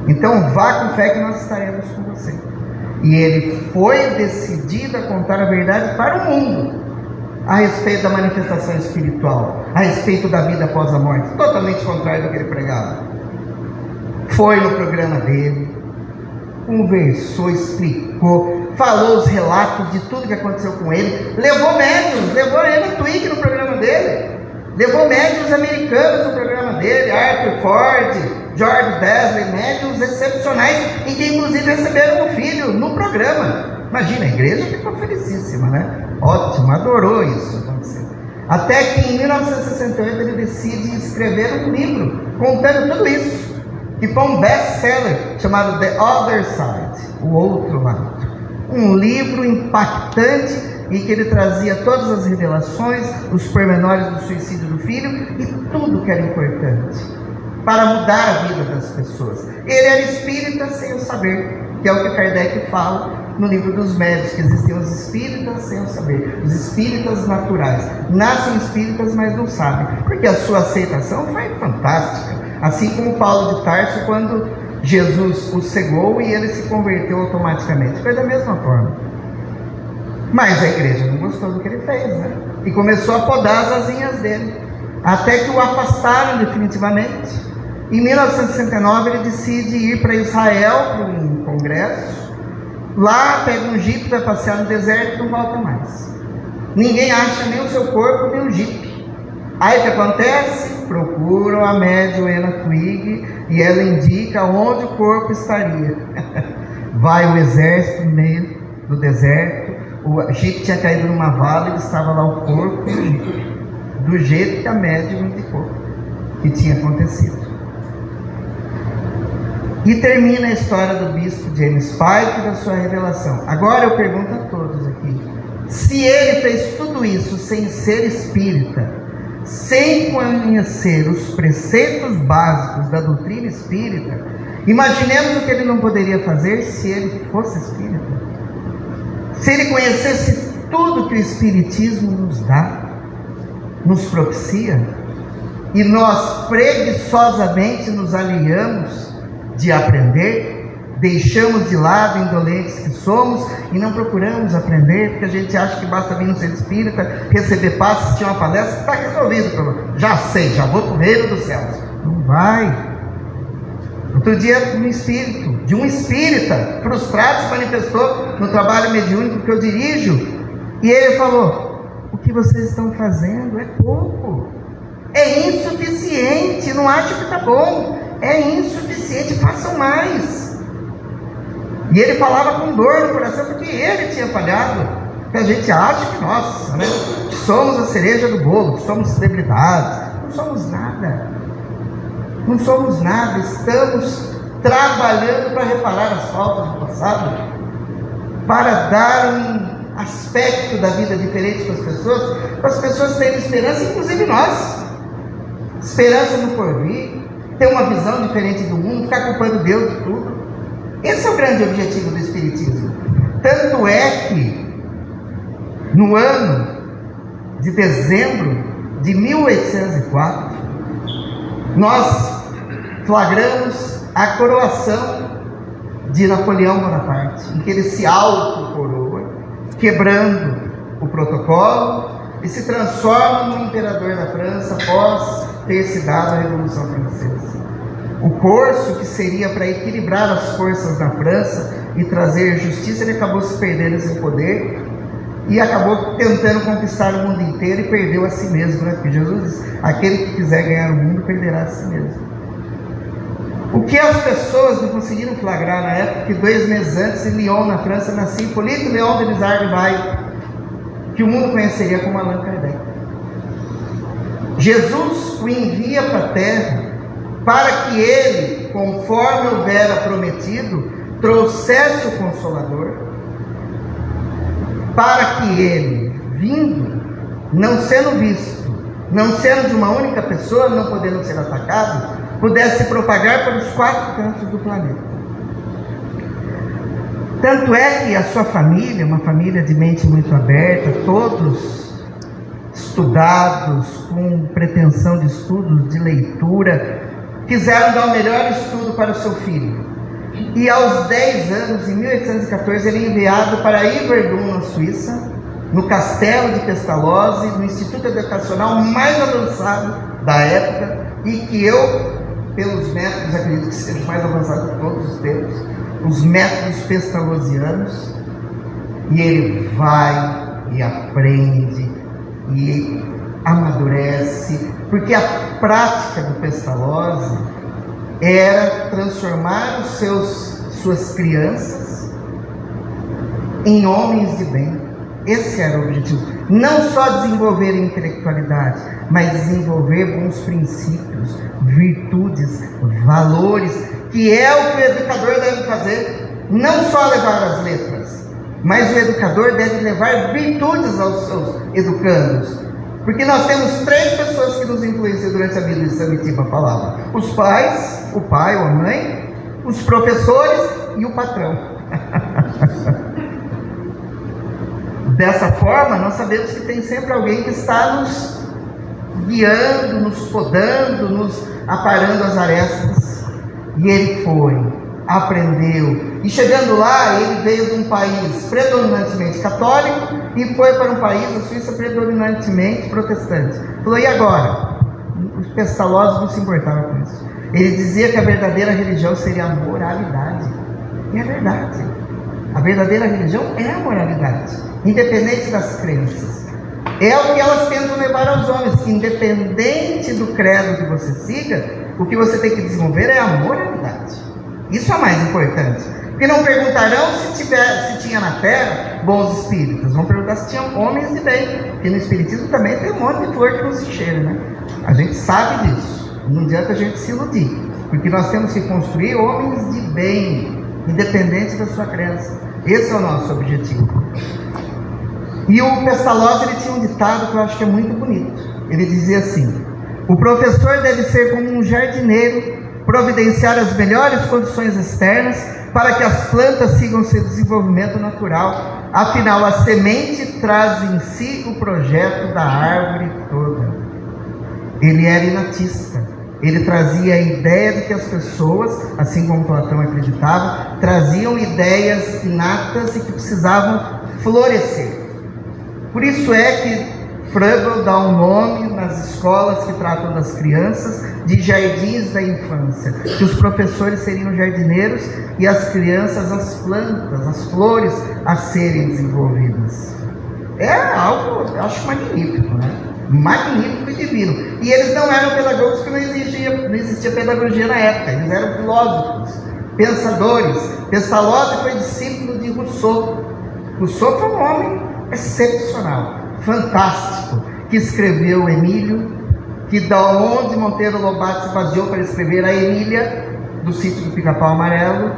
Então vá com fé que nós estaremos com você. E ele foi decidido a contar a verdade para o mundo a respeito da manifestação espiritual, a respeito da vida após a morte, totalmente contrário do que ele pregava. Foi no programa dele, conversou, explicou, falou os relatos de tudo que aconteceu com ele, levou médiuns, levou ele a Twigg no programa dele, levou médiuns americanos no programa dele, Arthur Ford, George Desley, médiuns excepcionais, e que inclusive receberam um filho no programa. Imagina, a igreja ficou felicíssima, né? Ótimo, adorou isso acontecer. Até que em 1968 ele decide escrever um livro contando tudo isso, que foi um best-seller chamado The Other Side, o outro lado. Um livro impactante em que ele trazia todas as revelações, os pormenores do suicídio do filho e tudo que era importante para mudar a vida das pessoas. Ele era espírita sem o saber, que é o que Kardec fala no livro dos médios, que existem os espíritas sem o saber, os espíritas naturais. Nascem espíritas, mas não sabem, porque a sua aceitação foi fantástica. Assim como Paulo de Tarso, quando Jesus o cegou e ele se converteu automaticamente. Foi da mesma forma. Mas a igreja não gostou do que ele fez, né? E começou a podar as asinhas dele, até que o afastaram definitivamente. Em 1969 ele decide ir para Israel para um congresso. Lá pega um jipe, vai passear no deserto e não volta mais. Ninguém acha nem o seu corpo nem o jipe. Aí o que acontece? Procuram a médium Anna Twigg e ela indica onde o corpo estaria. Vai o exército no meio do deserto, o jipe tinha caído numa vala e estava lá o corpo e o jipe, do jeito que a médium indicou que tinha acontecido. E termina a história do bispo James Pike e da sua revelação. Agora eu pergunto a todos aqui: se ele fez tudo isso sem ser espírita, sem conhecer os preceitos básicos da doutrina espírita, imaginemos o que ele não poderia fazer se ele fosse espírita. Se ele conhecesse tudo que o espiritismo nos dá, nos propicia, e nós preguiçosamente nos aliamos de aprender, deixamos de lado indolentes que somos e não procuramos aprender, porque a gente acha que basta vir no centro espírita, receber paz, assistir uma palestra, está resolvido. Já sei, já vou para o reino dos céus. Não vai. Outro dia, de um espírita frustrado se manifestou no trabalho mediúnico que eu dirijo, e ele falou: o que vocês estão fazendo é pouco, é insuficiente, não acho que está bom, é insuficiente, façam mais. E ele falava com dor no coração, porque ele tinha falhado, porque a gente acha que nós, né, somos a cereja do bolo, que somos celebridades. Não somos nada. Não somos nada, estamos trabalhando para reparar as faltas do passado, para dar um aspecto da vida diferente para as pessoas terem esperança, inclusive nós. Esperança no porvir, ter uma visão diferente do mundo, ficar culpando Deus de tudo. Esse é o grande objetivo do Espiritismo. Tanto é que, no ano de dezembro de 1804, nós flagramos a coroação de Napoleão Bonaparte, em que ele se autocoroa, quebrando o protocolo, e se transforma no imperador da França após ter se dado a Revolução Francesa. O corso, que seria para equilibrar as forças na França e trazer justiça, ele acabou se perdendo sem poder e acabou tentando conquistar o mundo inteiro e perdeu a si mesmo, né? Porque Jesus diz: aquele que quiser ganhar o mundo perderá a si mesmo. O que as pessoas não conseguiram flagrar na época, que 2 meses antes, em Lyon, na França, nascia Hippolyte Léon Denisard de Bail, que o mundo conheceria como Allan Kardec. Jesus o envia para a terra para que ele, conforme houvera prometido, trouxesse o Consolador, para que ele, vindo, não sendo visto, não sendo de uma única pessoa, não podendo ser atacado, pudesse se propagar pelos 4 cantos do planeta. Tanto é que a sua família, uma família de mente muito aberta, todos estudados, com pretensão de estudos, de leitura, quiseram dar o melhor estudo para o seu filho. E aos 10 anos, em 1814, ele é enviado para Yverdon, na Suíça, no castelo de Pestalozzi, no instituto educacional mais avançado da época, e que eu, pelos métodos, acredito que seja o mais avançado de todos os tempos, os métodos pestalozzianos. E ele vai e aprende e amadurece, porque a prática do Pestalozzi era transformar suas crianças em homens de bem. Esse era o objetivo. Não só desenvolver a intelectualidade, mas desenvolver bons princípios, virtudes, valores, que é o que o educador deve fazer. Não só levar as letras, mas o educador deve levar virtudes aos seus educandos. Porque nós temos 3 pessoas que nos influenciam durante a vida de Samitiba falava: os pais, o pai ou a mãe, os professores e o patrão. Dessa forma, nós sabemos que tem sempre alguém que está nos guiando, nos podando, nos aparando as arestas. E ele foi, aprendeu, e chegando lá, ele veio de um país predominantemente católico e foi para um país, a Suíça, predominantemente protestante. Falou: e agora? Os Pestalozzi não se importavam com isso. Ele dizia que a verdadeira religião seria a moralidade. E é verdade. A verdadeira religião é a moralidade, independente das crenças. É o que elas tentam levar aos homens, que independente do credo que você siga, o que você tem que desenvolver é a moralidade. Isso é o mais importante. Porque não perguntarão se tinha na terra bons espíritos, vão perguntar se tinham homens de bem. Porque no espiritismo também tem um monte de flor que não se cheira, né? A gente sabe disso. Não adianta a gente se iludir, porque nós temos que construir homens de bem, independente da sua crença. Esse é o nosso objetivo. E o Pestalozzi, ele tinha um ditado que eu acho que é muito bonito. Ele dizia assim: o professor deve ser como um jardineiro, providenciar as melhores condições externas para que as plantas sigam seu desenvolvimento natural. Afinal, a semente traz em si o projeto da árvore toda. Ele era inatista. Ele trazia a ideia de que as pessoas, assim como Platão acreditava, traziam ideias inatas e que precisavam florescer. Por isso é que Frege dá um nome nas escolas que tratam das crianças de jardins da infância, que os professores seriam jardineiros e as crianças as plantas, as flores a serem desenvolvidas. É algo, eu acho magnífico, né? Magnífico e divino. E eles não eram pedagogos, porque não existia pedagogia na época. Eles eram filósofos, pensadores. Pestalozzi foi discípulo de Rousseau. Rousseau foi um homem excepcional, fantástico, que escreveu Emílio, que da onde Monteiro Lobato se baseou para escrever a Emília, do Sítio do Pica-Pau Amarelo.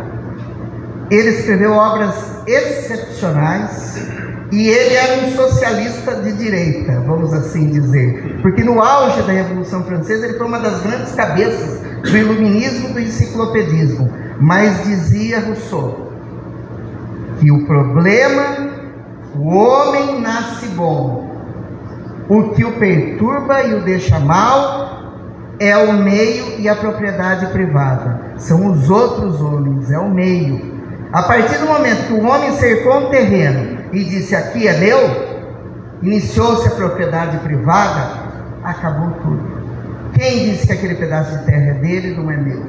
Ele escreveu obras excepcionais. E ele era um socialista de direita, vamos assim dizer, porque no auge da Revolução Francesa ele foi uma das grandes cabeças do iluminismo e do enciclopedismo. Mas dizia Rousseau que o problema, o homem nasce bom, o que o perturba e o deixa mal é o meio e a propriedade privada. São os outros homens, é o meio. A partir do momento que o homem cercou um terreno e disse: aqui é meu, iniciou-se a propriedade privada, acabou tudo. Quem disse que aquele pedaço de terra é dele não é meu?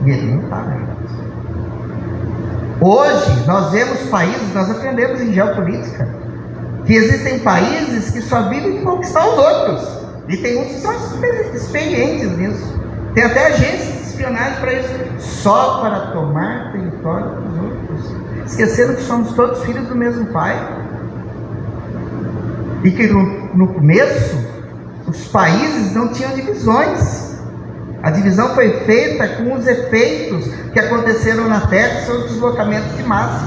E ele não estava errado. Hoje, nós vemos países, nós aprendemos em geopolítica, que existem países que só vivem de conquistar os outros. E tem uns que são experientes nisso. Tem até agências de espionagem para isso, só para tomar território dos outros, esquecendo que somos todos filhos do mesmo pai. E que no começo, os países não tinham divisões. A divisão foi feita com os efeitos que aconteceram na Terra, são os deslocamentos de massa.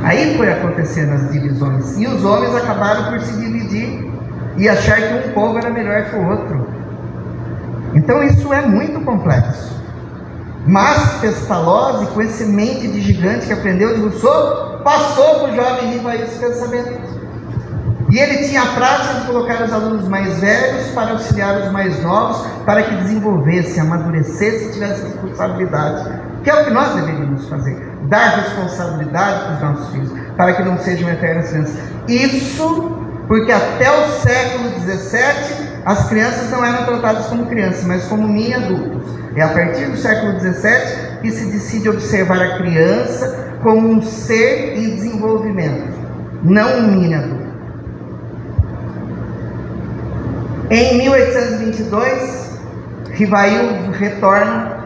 Aí foi acontecendo as divisões, e os homens acabaram por se dividir e achar que um povo era melhor que o outro. Então isso é muito complexo. Mas Pestalozzi, com esse mente de gigante que aprendeu de Rousseau, passou para o jovem Rivail esse pensamento. E ele tinha a prática de colocar os alunos mais velhos para auxiliar os mais novos, para que desenvolvessem, amadurecessem e tivessem responsabilidade. Que é o que nós deveríamos fazer. Dar responsabilidade para os nossos filhos, para que não sejam eternas crianças. Isso porque até o século XVII, as crianças não eram tratadas como crianças, mas como mini adultos. É a partir do século XVII que se decide observar a criança como um ser em desenvolvimento, não um mini adulto. Em 1822, Rivail retorna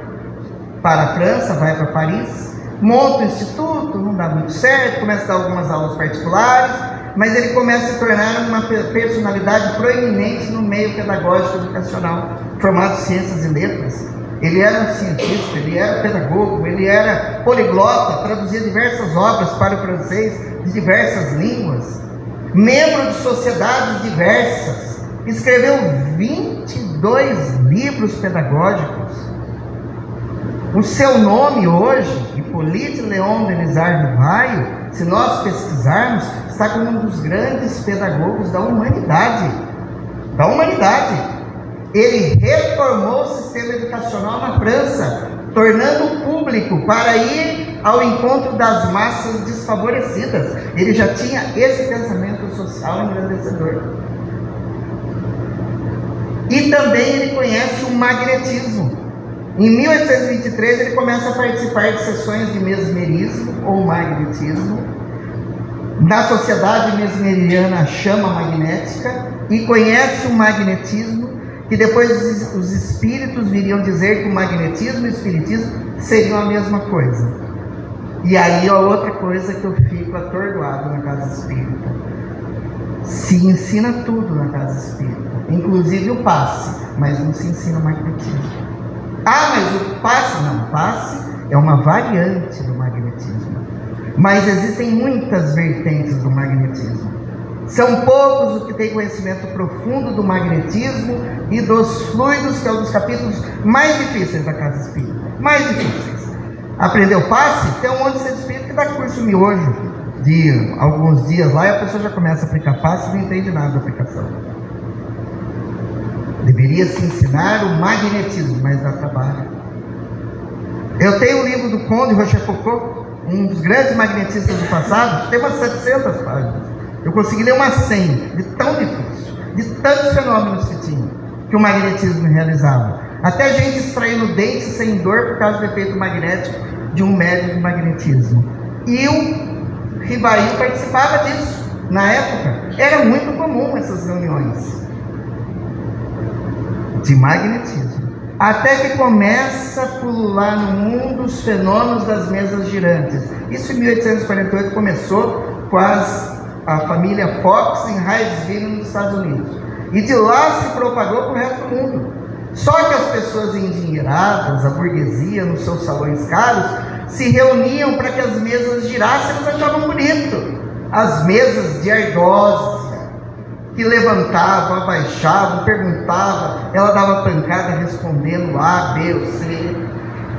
para a França, vai para Paris, monta o instituto, não dá muito certo, começa a dar algumas aulas particulares, mas ele começa a se tornar uma personalidade proeminente no meio pedagógico educacional, formado em ciências e letras. Ele era um cientista, ele era pedagogo, ele era poliglota, traduzia diversas obras para o francês de diversas línguas, membro de sociedades diversas. Escreveu 22 livros pedagógicos. O seu nome hoje, Hippolyte Léon Denisard Rivail, se nós pesquisarmos, está como um dos grandes pedagogos da humanidade. Da humanidade. Ele reformou o sistema educacional na França, tornando público para ir ao encontro das massas desfavorecidas. Ele já tinha esse pensamento social engrandecedor. E também ele conhece o magnetismo. Em 1823 ele começa a participar de sessões de mesmerismo ou magnetismo na sociedade mesmeriana chama magnética, e conhece o magnetismo, que depois os espíritos viriam dizer que o magnetismo e o espiritismo seriam a mesma coisa. E aí é outra coisa que eu fico atordoado na casa espírita. Se ensina tudo na casa espírita, inclusive o passe, mas não se ensina o magnetismo. Ah, mas o passe não, o passe é uma variante do magnetismo, mas existem muitas vertentes do magnetismo. São poucos os que têm conhecimento profundo do magnetismo e dos fluidos, que é um dos capítulos mais difíceis da casa espírita, mais difíceis. Aprender o passe, tem um monte de centro espírita que dá curso miojo de alguns dias lá, e a pessoa já começa a aplicar passe e não entende nada da aplicação. Deveria se ensinar o magnetismo, mas dá trabalho. Eu tenho um livro do Conde Rochefoucauld, um dos grandes magnetistas do passado, tem umas 700 páginas. Eu consegui ler umas 100, de tão difícil, de tantos fenômenos que tinha, que o magnetismo realizava. Até gente extraindo dente sem dor por causa do efeito magnético de um médium de magnetismo. E o Rivail participava disso na época. Era muito comum essas reuniões de magnetismo. Até que começa a pulular no mundo os fenômenos das mesas girantes. Isso em 1848 começou com a família Fox em Hyattsville, nos Estados Unidos. E de lá se propagou para o resto do mundo. Só que as pessoas endinheiradas, a burguesia, nos seus salões caros, se reuniam para que as mesas girassem, eles achavam bonito. As mesas de argósia, que levantavam, abaixavam, perguntavam, ela dava pancada respondendo A, B ou C.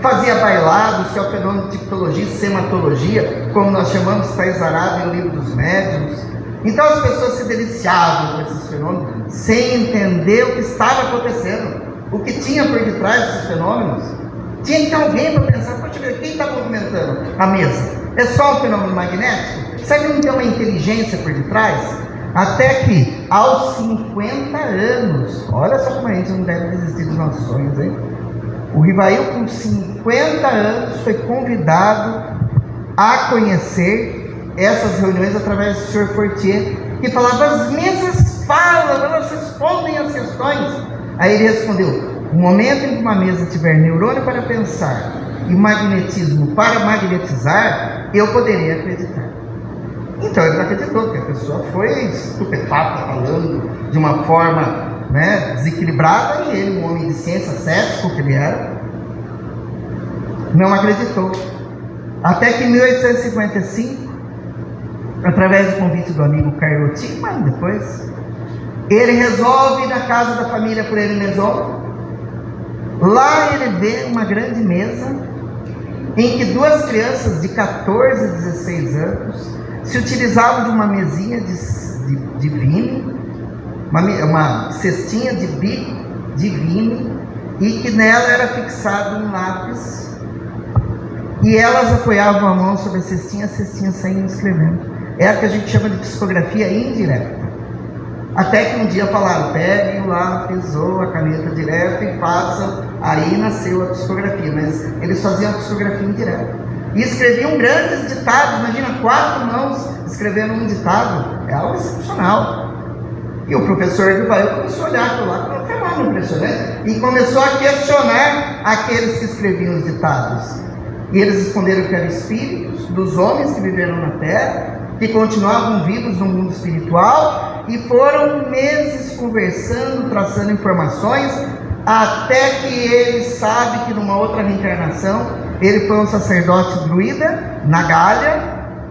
Fazia bailados, que é o fenômeno de tictologia, sematologia, como nós chamamos, está exarado no livro dos médiuns. Então as pessoas se deliciavam com esses fenômenos, sem entender o que estava acontecendo, o que tinha por detrás desses fenômenos. Tinha que ter alguém para pensar, poxa, quem está movimentando a mesa? É só um fenômeno magnético? Será que não tem uma inteligência por detrás? Até que, aos 50 anos, olha só como a gente não deve desistir dos nossos sonhos, hein? O Rivail, com 50 anos, foi convidado a conhecer essas reuniões através do Sr. Fortier, que falava: as mesas falam, elas respondem às questões. Aí ele respondeu: no momento em que uma mesa tiver neurônio para pensar e magnetismo para magnetizar, eu poderei acreditar. Então ele não acreditou, porque a pessoa foi estupefata, falando de uma forma, desequilibrada, e ele, um homem de ciência, cético que ele era, não acreditou. Até que em 1855, através do convite do amigo Carlotti, mas depois, ele resolve ir na casa da família Prairie-Maison. Lá ele vê uma grande mesa em que duas crianças de 14 e 16 anos se utilizavam de uma mesinha de vime, uma cestinha de bico de vime, e que nela era fixado um lápis, e elas apoiavam a mão sobre a cestinha saía escrevendo. É a que a gente chama de psicografia indireta. Até que um dia falaram: peguem o lápis ou a caneta direta e façam. Aí nasceu a psicografia, mas eles faziam a psicografia indireta. E escreviam grandes ditados, imagina, 4 mãos escrevendo um ditado, é algo excepcional. E o professor Rivail começou a olhar aquilo lá como um fenômeno impressionante e começou a questionar aqueles que escreviam os ditados. E eles responderam que eram espíritos dos homens que viveram na Terra, que continuavam vivos no mundo espiritual, e foram meses conversando, traçando informações, até que ele sabe que numa outra reencarnação ele foi um sacerdote druida na Gália,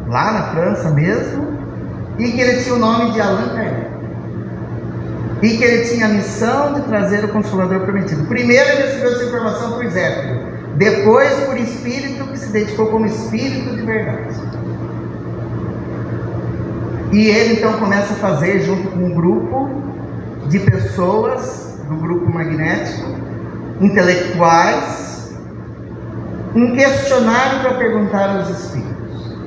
lá na França mesmo, e que ele tinha o nome de Allan Kardec, e que ele tinha a missão de trazer o Consolador Prometido. Primeiro ele recebeu essa informação por Zéfiro, depois por espírito que se identificou como espírito de verdade. E ele então começa a fazer, junto com um grupo de pessoas do grupo magnético, intelectuais, um questionário para perguntar aos espíritos.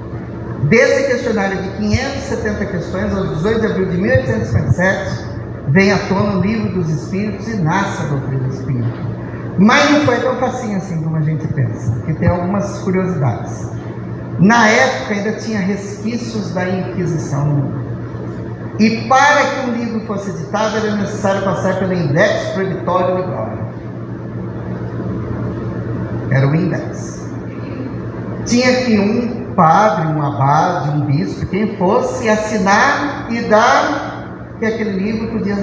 Desse questionário de 570 questões, aos 18 de abril de 1857, vem à tona o Livro dos Espíritos e nasce a doutrina espírita. Mas não foi tão facinho assim como a gente pensa, porque tem algumas curiosidades. Na época ainda tinha resquícios da Inquisição no mundo. E para que um livro fosse editado era necessário passar pelo Index Proibitório Librório. Era o index. Tinha que um padre, um abade, um bispo, quem fosse, assinar e dar que aquele livro podia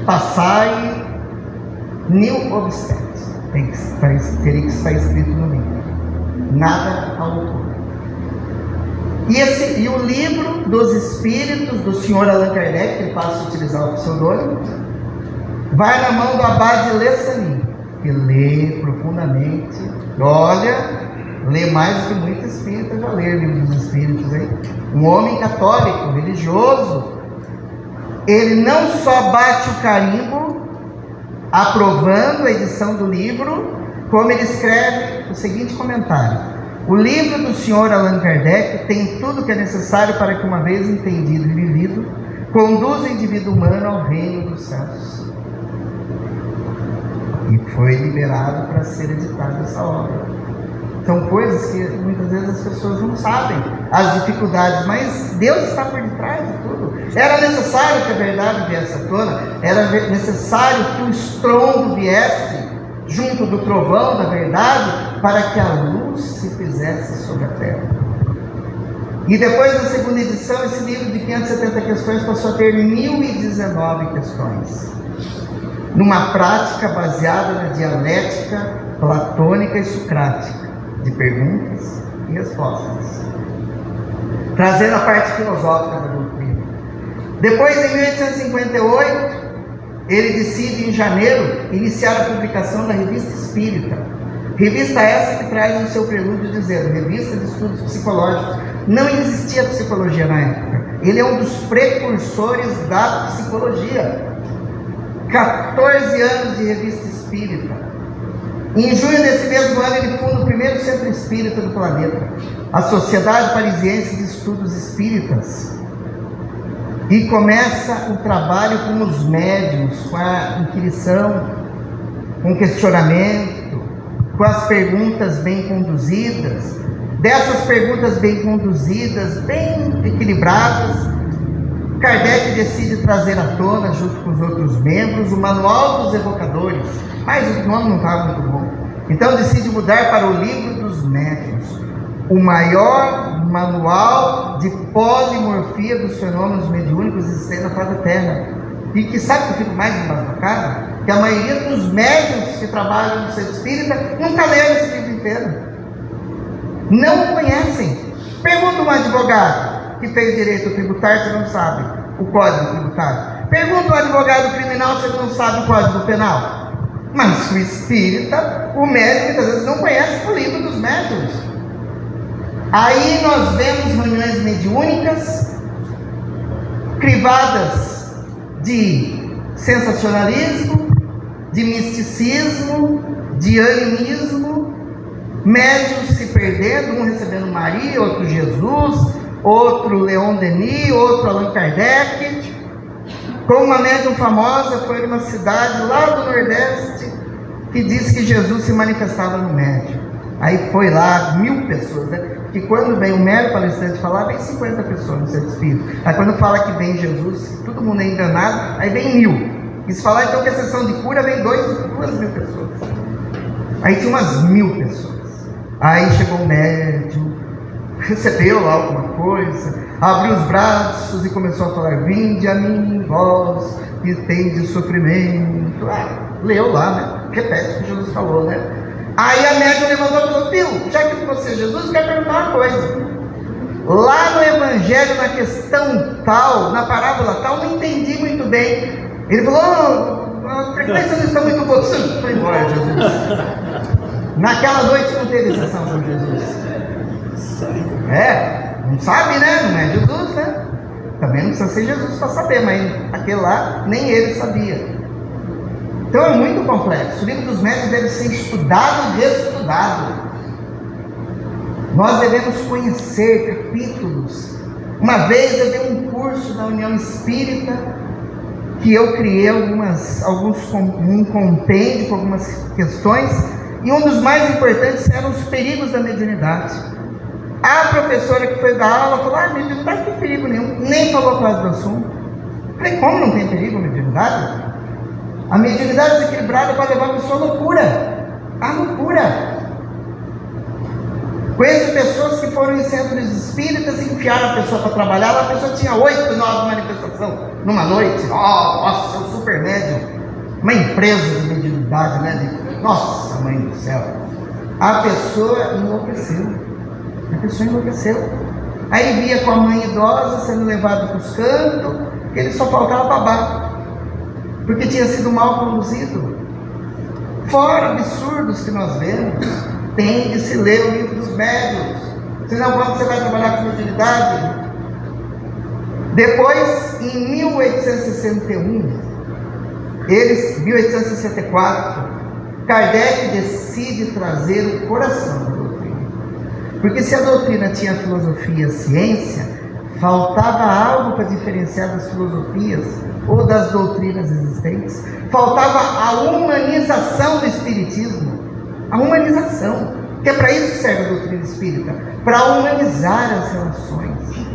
passar e nil obstant. Teria que estar escrito no livro. Nada ao autor. E o livro dos espíritos do Sr. Allan Kardec, que ele passa a utilizar o pseudônimo, vai na mão do abade Lessanin, que lê profundamente. Olha, lê mais do que muito espírita já lê o livro dos espíritos, hein? Um homem católico, religioso. Ele não só bate o carimbo aprovando a edição do livro, como ele escreve o seguinte comentário: o livro do Sr. Allan Kardec tem tudo que é necessário para que, uma vez entendido e vivido, conduza o indivíduo humano ao reino dos céus. E foi liberado para ser editada essa obra. São coisas que muitas vezes as pessoas não sabem, as dificuldades, mas Deus está por detrás de tudo. Era necessário que a verdade viesse à tona, era necessário que o estrondo viesse junto do trovão da verdade, para que a luz se fizesse sobre a terra. E depois da segunda edição, esse livro de 570 questões passou a ter 1019 questões, numa prática baseada na dialética platônica e socrática, de perguntas e respostas, trazendo a parte filosófica da doutrina. Depois, em 1858, ele decide, em janeiro, iniciar a publicação da Revista Espírita. Revista essa que traz no seu prelúdio dizendo: Revista de Estudos Psicológicos. Não existia psicologia na época. Ele é um dos precursores da psicologia. 14 anos de Revista Espírita. Em junho desse mesmo ano, ele funda o primeiro centro espírita do planeta, a Sociedade Parisiense de Estudos Espíritas. E começa o trabalho com os médiuns, com a inquirição, com questionamento, com as perguntas bem conduzidas. Dessas perguntas bem conduzidas, bem equilibradas, Kardec decide trazer à tona, junto com os outros membros, o Manual dos Evocadores, mas o nome não estava muito bom. Então decide mudar para o Livro dos Médiuns, o maior manual de polimorfia dos fenômenos mediúnicos existentes na face da Terra. E que sabe que eu fico mais embasbacado? Que a maioria dos médiuns que trabalham no centro espírita nunca leram esse livro inteiro. Não conhecem. Pergunta um advogado que fez direito tributário, você não sabe o Código Tributário. Pergunta um advogado criminal, você não sabe o Código Penal. Mas o espírita, o médico, muitas vezes não conhece o livro dos médiuns. Aí nós vemos reuniões mediúnicas crivadas de sensacionalismo, de misticismo, de animismo, médiuns se perdendo, um recebendo Maria, outro Jesus, outro Leon Denis, outro Allan Kardec. Com uma médium famosa, foi numa cidade lá do Nordeste que disse que Jesus se manifestava no médium. Aí foi lá 1000 pessoas, né? Que quando vem um mero palestrante falar, vem 50 pessoas no centro espírita. Aí quando fala que vem Jesus, todo mundo é enganado, aí vem 1000. E se falar então que a sessão de cura vem 2.000 pessoas. Aí tinha umas 1000 pessoas. Aí chegou um médium, recebeu lá alguma coisa, abriu os braços e começou a falar: vinde a mim, vós que tendes sofrimento. Leu lá, né? Repete o que Jesus falou, né? Aí a médium levantou e falou: viu, já que você é Jesus, eu quero perguntar uma coisa. Lá no Evangelho, na questão tal, na parábola tal, não entendi muito bem. Ele falou: a frequência não está muito boa. Foi embora, Jesus. Naquela noite não teve sessão com Jesus. Não sabe, né? Não é Jesus, né? Também não precisa ser Jesus para saber, mas aquele lá, nem ele sabia. Então é muito complexo. O Livro dos Médiuns deve ser estudado e reestudado. Nós devemos conhecer capítulos. Uma vez eu dei um curso na União Espírita, que eu criei um compêndio com algumas questões, e um dos mais importantes eram os perigos da mediunidade. A professora que foi dar aula falou: mediunidade não tem perigo nenhum, nem falou quase do assunto. Eu falei: como não tem perigo a mediunidade? A mediunidade desequilibrada pode levar a pessoa à loucura. À loucura. Conheço pessoas que foram em centros espíritas e enfiaram a pessoa para trabalhar. Lá a pessoa tinha 8, 9 manifestações numa noite. Nossa, seu super médium. Uma empresa de mediunidade, né? Nossa, mãe do céu. A pessoa enlouqueceu. Aí via com a mãe idosa sendo levada para os cantos, que ele só faltava babar, porque tinha sido mal conduzido. Fora absurdos que nós vemos, tem de se ler o Livro dos Médiuns, senão quando você vai trabalhar com mediunidade. Depois, em 1864, Kardec decide trazer o coração da doutrina. Porque se a doutrina tinha filosofia e ciência, faltava algo para diferenciar das filosofias ou das doutrinas existentes. Faltava a humanização do espiritismo. A humanização, que é para isso que serve a doutrina espírita, para humanizar as relações.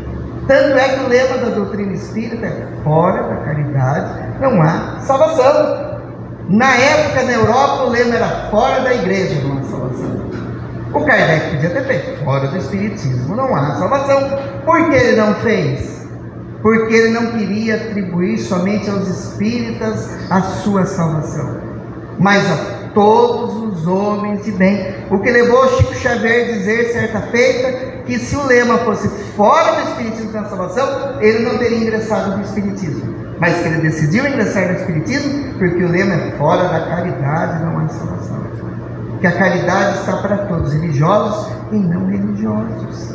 Tanto é que o lema da doutrina espírita é: fora da caridade não há salvação. Na época, na Europa, o lema era: fora da igreja não há salvação. O Kardec podia ter feito: fora do espiritismo não há salvação. Por que ele não fez? Porque ele não queria atribuir somente aos espíritas a sua salvação, mas a todos os homens de bem. O que levou Chico Xavier a dizer certa feita que se o lema fosse fora do espiritismo da salvação, ele não teria ingressado no espiritismo, mas que ele decidiu ingressar no espiritismo porque o lema é: fora da caridade não há salvação. Que a caridade está para todos, religiosos e não religiosos.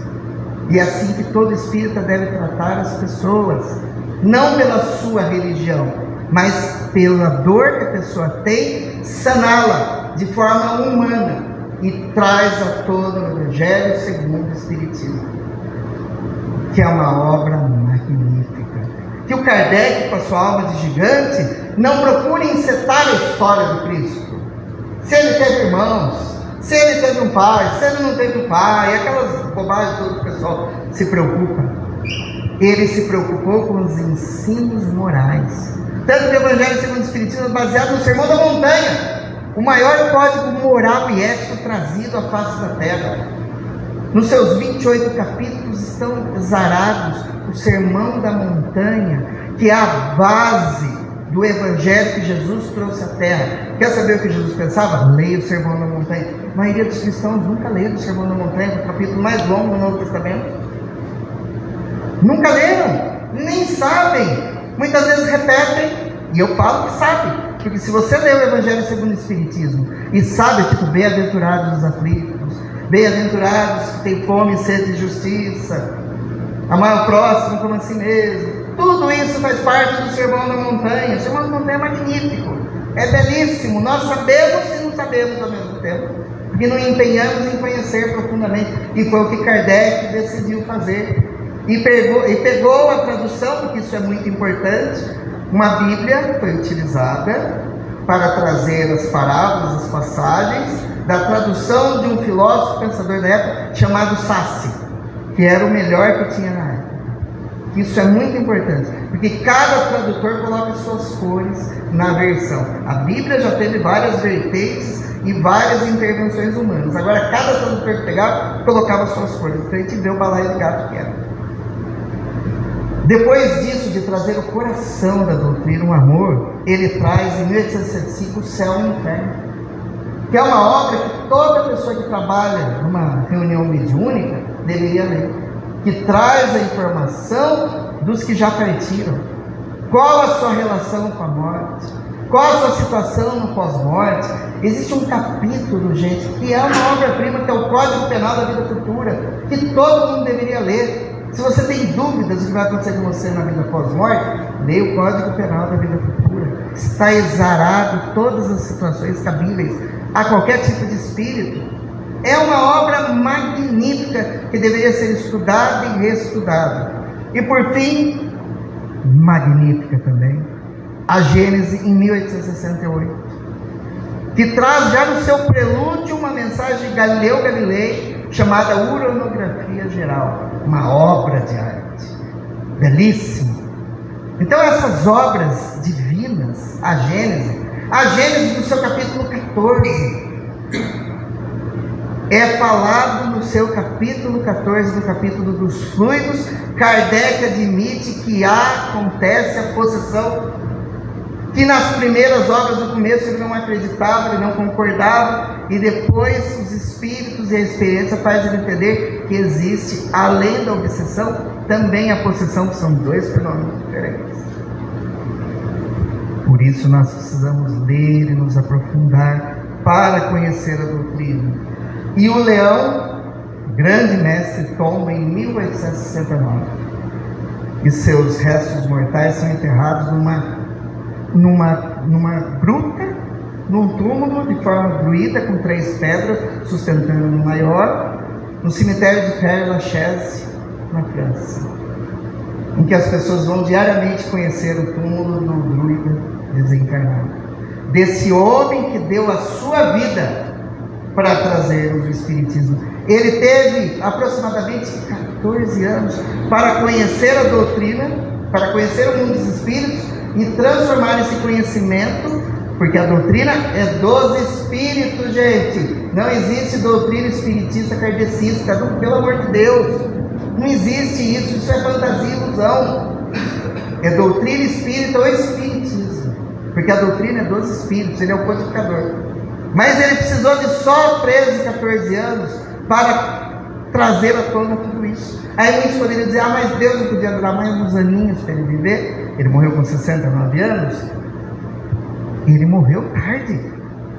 E é assim que todo espírita deve tratar as pessoas, não pela sua religião, mas pela dor que a pessoa tem, saná-la de forma humana e traz a todo o Evangelho segundo o Espiritismo, que é uma obra magnífica. Que o Kardec, com a sua alma de gigante, não procure encetar a história do Cristo, se ele teve irmãos, se ele teve um pai, se ele não teve um pai, aquelas bobagens todas que o pessoal se preocupa. Ele se preocupou com os ensinos morais. Tanto que o Evangelho segundo o Espiritismo é baseado no Sermão da Montanha, o maior código moral e ético trazido à face da Terra. Nos seus 28 capítulos estão exarados o Sermão da Montanha, que é a base do Evangelho que Jesus trouxe à Terra. Quer saber o que Jesus pensava? Leia o Sermão da Montanha. A maioria dos cristãos nunca leram o Sermão da Montanha, o capítulo mais longo do Novo Testamento. Nunca leram, nem sabem. Muitas vezes repetem, e eu falo que sabe, porque se você lê o Evangelho segundo o Espiritismo e sabe, tipo, bem-aventurados os aflitos, bem-aventurados que têm fome e sede de justiça, amar o próximo como a si mesmo, tudo isso faz parte do Sermão da Montanha. O Sermão da Montanha é magnífico, é belíssimo. Nós sabemos e não sabemos ao mesmo tempo, porque não empenhamos em conhecer profundamente, e foi o que Kardec decidiu fazer. E pegou a tradução, porque isso é muito importante. Uma Bíblia foi utilizada para trazer as parábolas, as passagens, da tradução de um filósofo pensador da época chamado Sassi, que era o melhor que tinha na época. Isso é muito importante, porque cada tradutor coloca suas cores na versão. A Bíblia já teve várias vertentes e várias intervenções humanas. Agora, cada tradutor que pegava, colocava suas cores. Então a gente vê o balaio de gato que era. Depois disso, de trazer o coração da doutrina, o amor, ele traz em 1865 o Céu e o Inferno, que é uma obra que toda pessoa que trabalha numa reunião mediúnica deveria ler, que traz a informação dos que já partiram. Qual a sua relação com a morte? Qual a sua situação no pós-morte? Existe um capítulo, gente, que é uma obra-prima, que é o Código Penal da Vida Futura, que todo mundo deveria ler. Se você tem dúvidas do que vai acontecer com você na vida pós-morte, leia o Código Penal da Vida Futura. Está exarado todas as situações cabíveis a qualquer tipo de espírito. É uma obra magnífica que deveria ser estudada e reestudada. E por fim, magnífica também, a Gênese em 1868, que traz já no seu prelúdio uma mensagem de Galileu Galilei chamada Uranografia Geral, uma obra de arte belíssima. Então essas obras divinas, a Gênese no seu capítulo 14, é falado no seu capítulo 14, no capítulo dos fluidos. Kardec admite que acontece a possessão, que nas primeiras obras do começo ele não acreditava, ele não concordava, e depois os espíritos e a experiência faz ele entender que existe, além da obsessão, também a possessão, que são dois fenômenos diferentes. Por isso nós precisamos ler e nos aprofundar para conhecer a doutrina. E o Leão, grande mestre, tomba em 1869, e seus restos mortais são enterrados numa gruta, num túmulo de forma druida, com 3 pedras sustentando um maior, no cemitério de Père-Lachaise, na França, em que as pessoas vão diariamente conhecer o túmulo do druida desencarnado, desse homem que deu a sua vida para trazer o Espiritismo. Ele teve aproximadamente 14 anos para conhecer a doutrina, para conhecer o mundo dos espíritos e transformar esse conhecimento, porque a doutrina é dos espíritos, gente. Não existe doutrina espiritista kardecista, pelo amor de Deus. Não existe isso, isso é fantasia, ilusão. É doutrina espírita ou espiritismo, porque a doutrina é dos espíritos, ele é o codificador. Mas ele precisou de só 13, 14 anos para trazer à tona tudo isso. Aí muitos poderiam dizer, mas Deus não podia durar mais uns aninhos para ele viver. Ele morreu com 69 anos. Ele morreu tarde.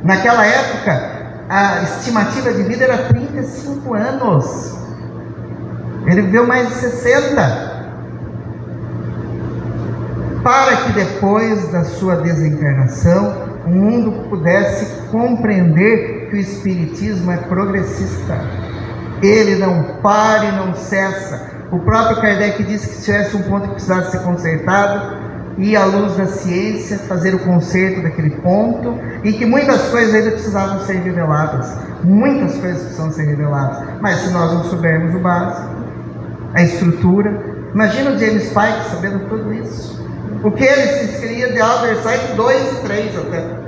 Naquela época, a estimativa de vida era 35 anos. Ele viveu mais de 60. Para que depois da sua desencarnação, o mundo pudesse compreender que o Espiritismo é progressista. Ele não para e não cessa. O próprio Kardec disse que se tivesse um ponto que precisasse ser consertado, e à luz da ciência fazer o conserto daquele ponto, e que muitas coisas ainda precisavam ser reveladas, muitas coisas precisam ser reveladas, mas se nós não soubermos o básico, a estrutura, imagina o James Pike sabendo tudo isso, o que ele se escrevia de Albert Einstein 2 e 3 até,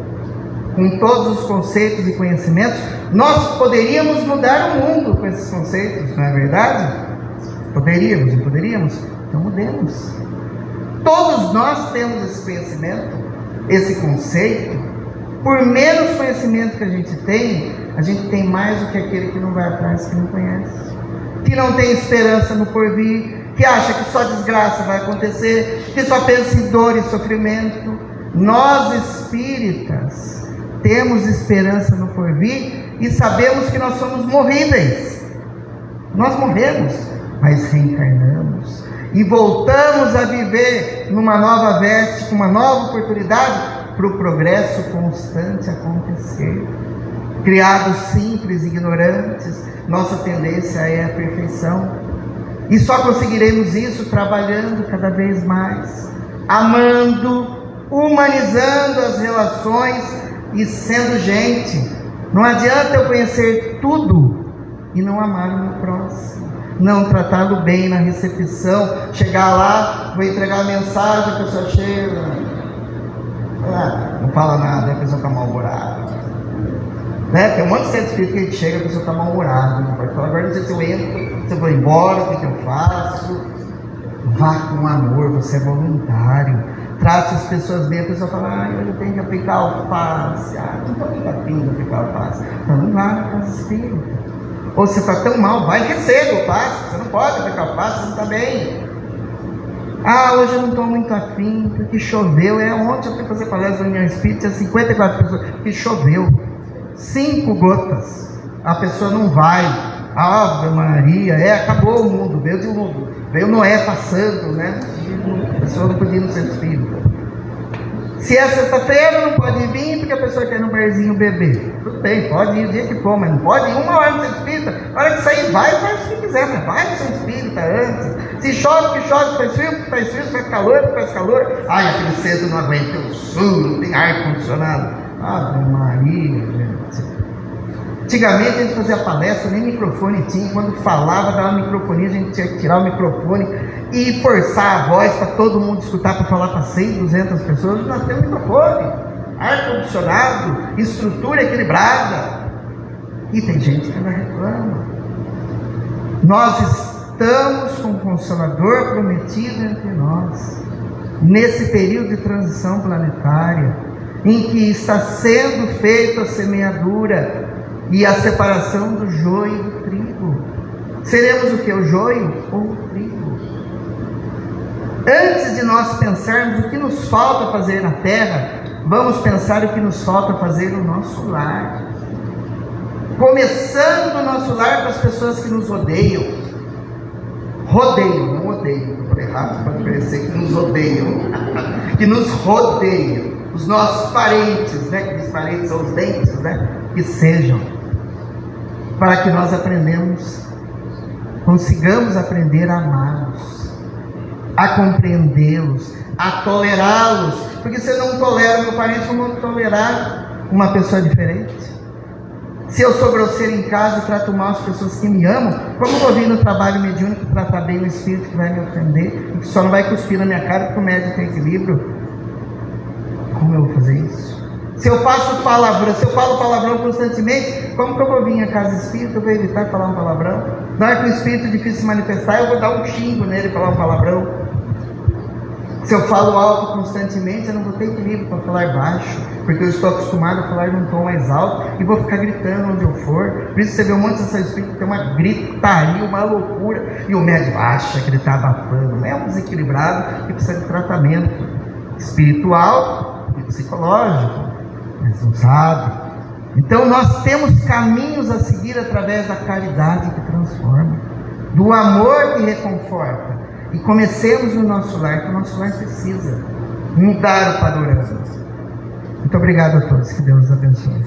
com todos os conceitos e conhecimentos. Nós poderíamos mudar o mundo com esses conceitos, não é verdade? Poderíamos, não poderíamos? Então mudemos. Todos nós temos esse conhecimento, esse conceito. Por menos conhecimento que a gente tem mais do que aquele que não vai atrás, que não conhece, que não tem esperança no porvir, que acha que só desgraça vai acontecer, que só pensa em dor e sofrimento. Nós espíritas temos esperança no porvir e sabemos que nós somos morríveis. Nós morremos, mas reencarnamos e voltamos a viver numa nova veste, com uma nova oportunidade para o progresso constante acontecer. Criados simples, ignorantes, nossa tendência é a perfeição, e só conseguiremos isso trabalhando cada vez mais, amando, humanizando as relações e sendo gente. Não adianta eu conhecer tudo e não amar o meu próximo, não tratá-lo bem na recepção, chegar lá, vou entregar a mensagem, a pessoa chega, não fala nada, a pessoa está mal-humorada, né? Tem um monte de centro espírita que a gente chega, a pessoa está mal-humorada, não pode falar, agora não sei se eu entro, se eu vou embora, o que eu faço. Vá com amor, você é voluntário, trate as pessoas bem. A pessoa fala, eu tenho que aplicar alface, não estou muito afim de aplicar alface. Então não vá na casa espírita. Ou você está tão mal, vai que cedo alface, você não pode aplicar alface, você não está bem. Hoje eu não estou muito afim, porque choveu. Ontem eu fui fazer palestra na União Espírita, tinha 54 pessoas, porque choveu, 5 gotas, a pessoa não vai. Ave Maria, acabou o mundo, veio Noé passando, né? A pessoa não podia ir no centro espírita. Se é sexta-feira, não pode vir, porque a pessoa quer ir no barzinho beber. Tudo bem, pode ir o dia que for, mas não pode ir 1 hora no centro espírita. Na hora que sair, vai, faz o que quiser, mas vai no centro espírita antes. Se chove, que chove, faz frio, se faz calor. Aquele centro não aguenta o sul, não tem ar-condicionado. Ave Maria, gente. Antigamente a gente fazia palestra, nem microfone tinha, quando falava, dava microfone, a gente tinha que tirar o microfone e forçar a voz para todo mundo escutar, para falar para 100, 200 pessoas. Nós temos microfone, ar-condicionado, estrutura equilibrada, e tem gente que ainda reclama. Nós estamos com o Consolador prometido entre nós, nesse período de transição planetária, em que está sendo feita a semeadura e a separação do joio e do trigo. Seremos o que? O joio ou o trigo? Antes de nós pensarmos o que nos falta fazer na terra, vamos pensar o que nos falta fazer no nosso lar. Começando no nosso lar com as pessoas que nos odeiam. Rodeiam, não odeiam. Eu falei errado, pode parecer que nos odeiam. Que nos rodeiam. Os nossos parentes, né? Que os parentes são os dentes, né? Que sejam, para que nós consigamos aprender a amá-los, a compreendê-los, a tolerá-los, porque se eu não tolero meu parente, eu vou tolerar uma pessoa diferente. Se eu sou grosseiro em casa e trato mal as pessoas que me amam, como vou vir no trabalho mediúnico tratar bem o espírito que vai me ofender e que só não vai cuspir na minha cara porque o médico tem equilíbrio? Como eu vou fazer isso? Se eu falo palavrão constantemente, como que eu vou vir à casa espírita? Eu vou evitar falar um palavrão? Na hora que o espírito é difícil se manifestar, eu vou dar um xingo nele e falar um palavrão. Se eu falo alto constantemente, eu não vou ter equilíbrio para falar baixo, porque eu estou acostumado a falar num tom mais alto e vou ficar gritando onde eu for. Por isso você vê um monte de São Espírito que tem uma gritaria, uma loucura, e o médico acha que ele está abafando. É um desequilibrado que precisa de tratamento espiritual e psicológico, mas não sabe. Então nós temos caminhos a seguir através da caridade que transforma, do amor que reconforta. E comecemos no nosso lar, que o nosso lar precisa mudar o panorama. Muito obrigado a todos, que Deus os abençoe.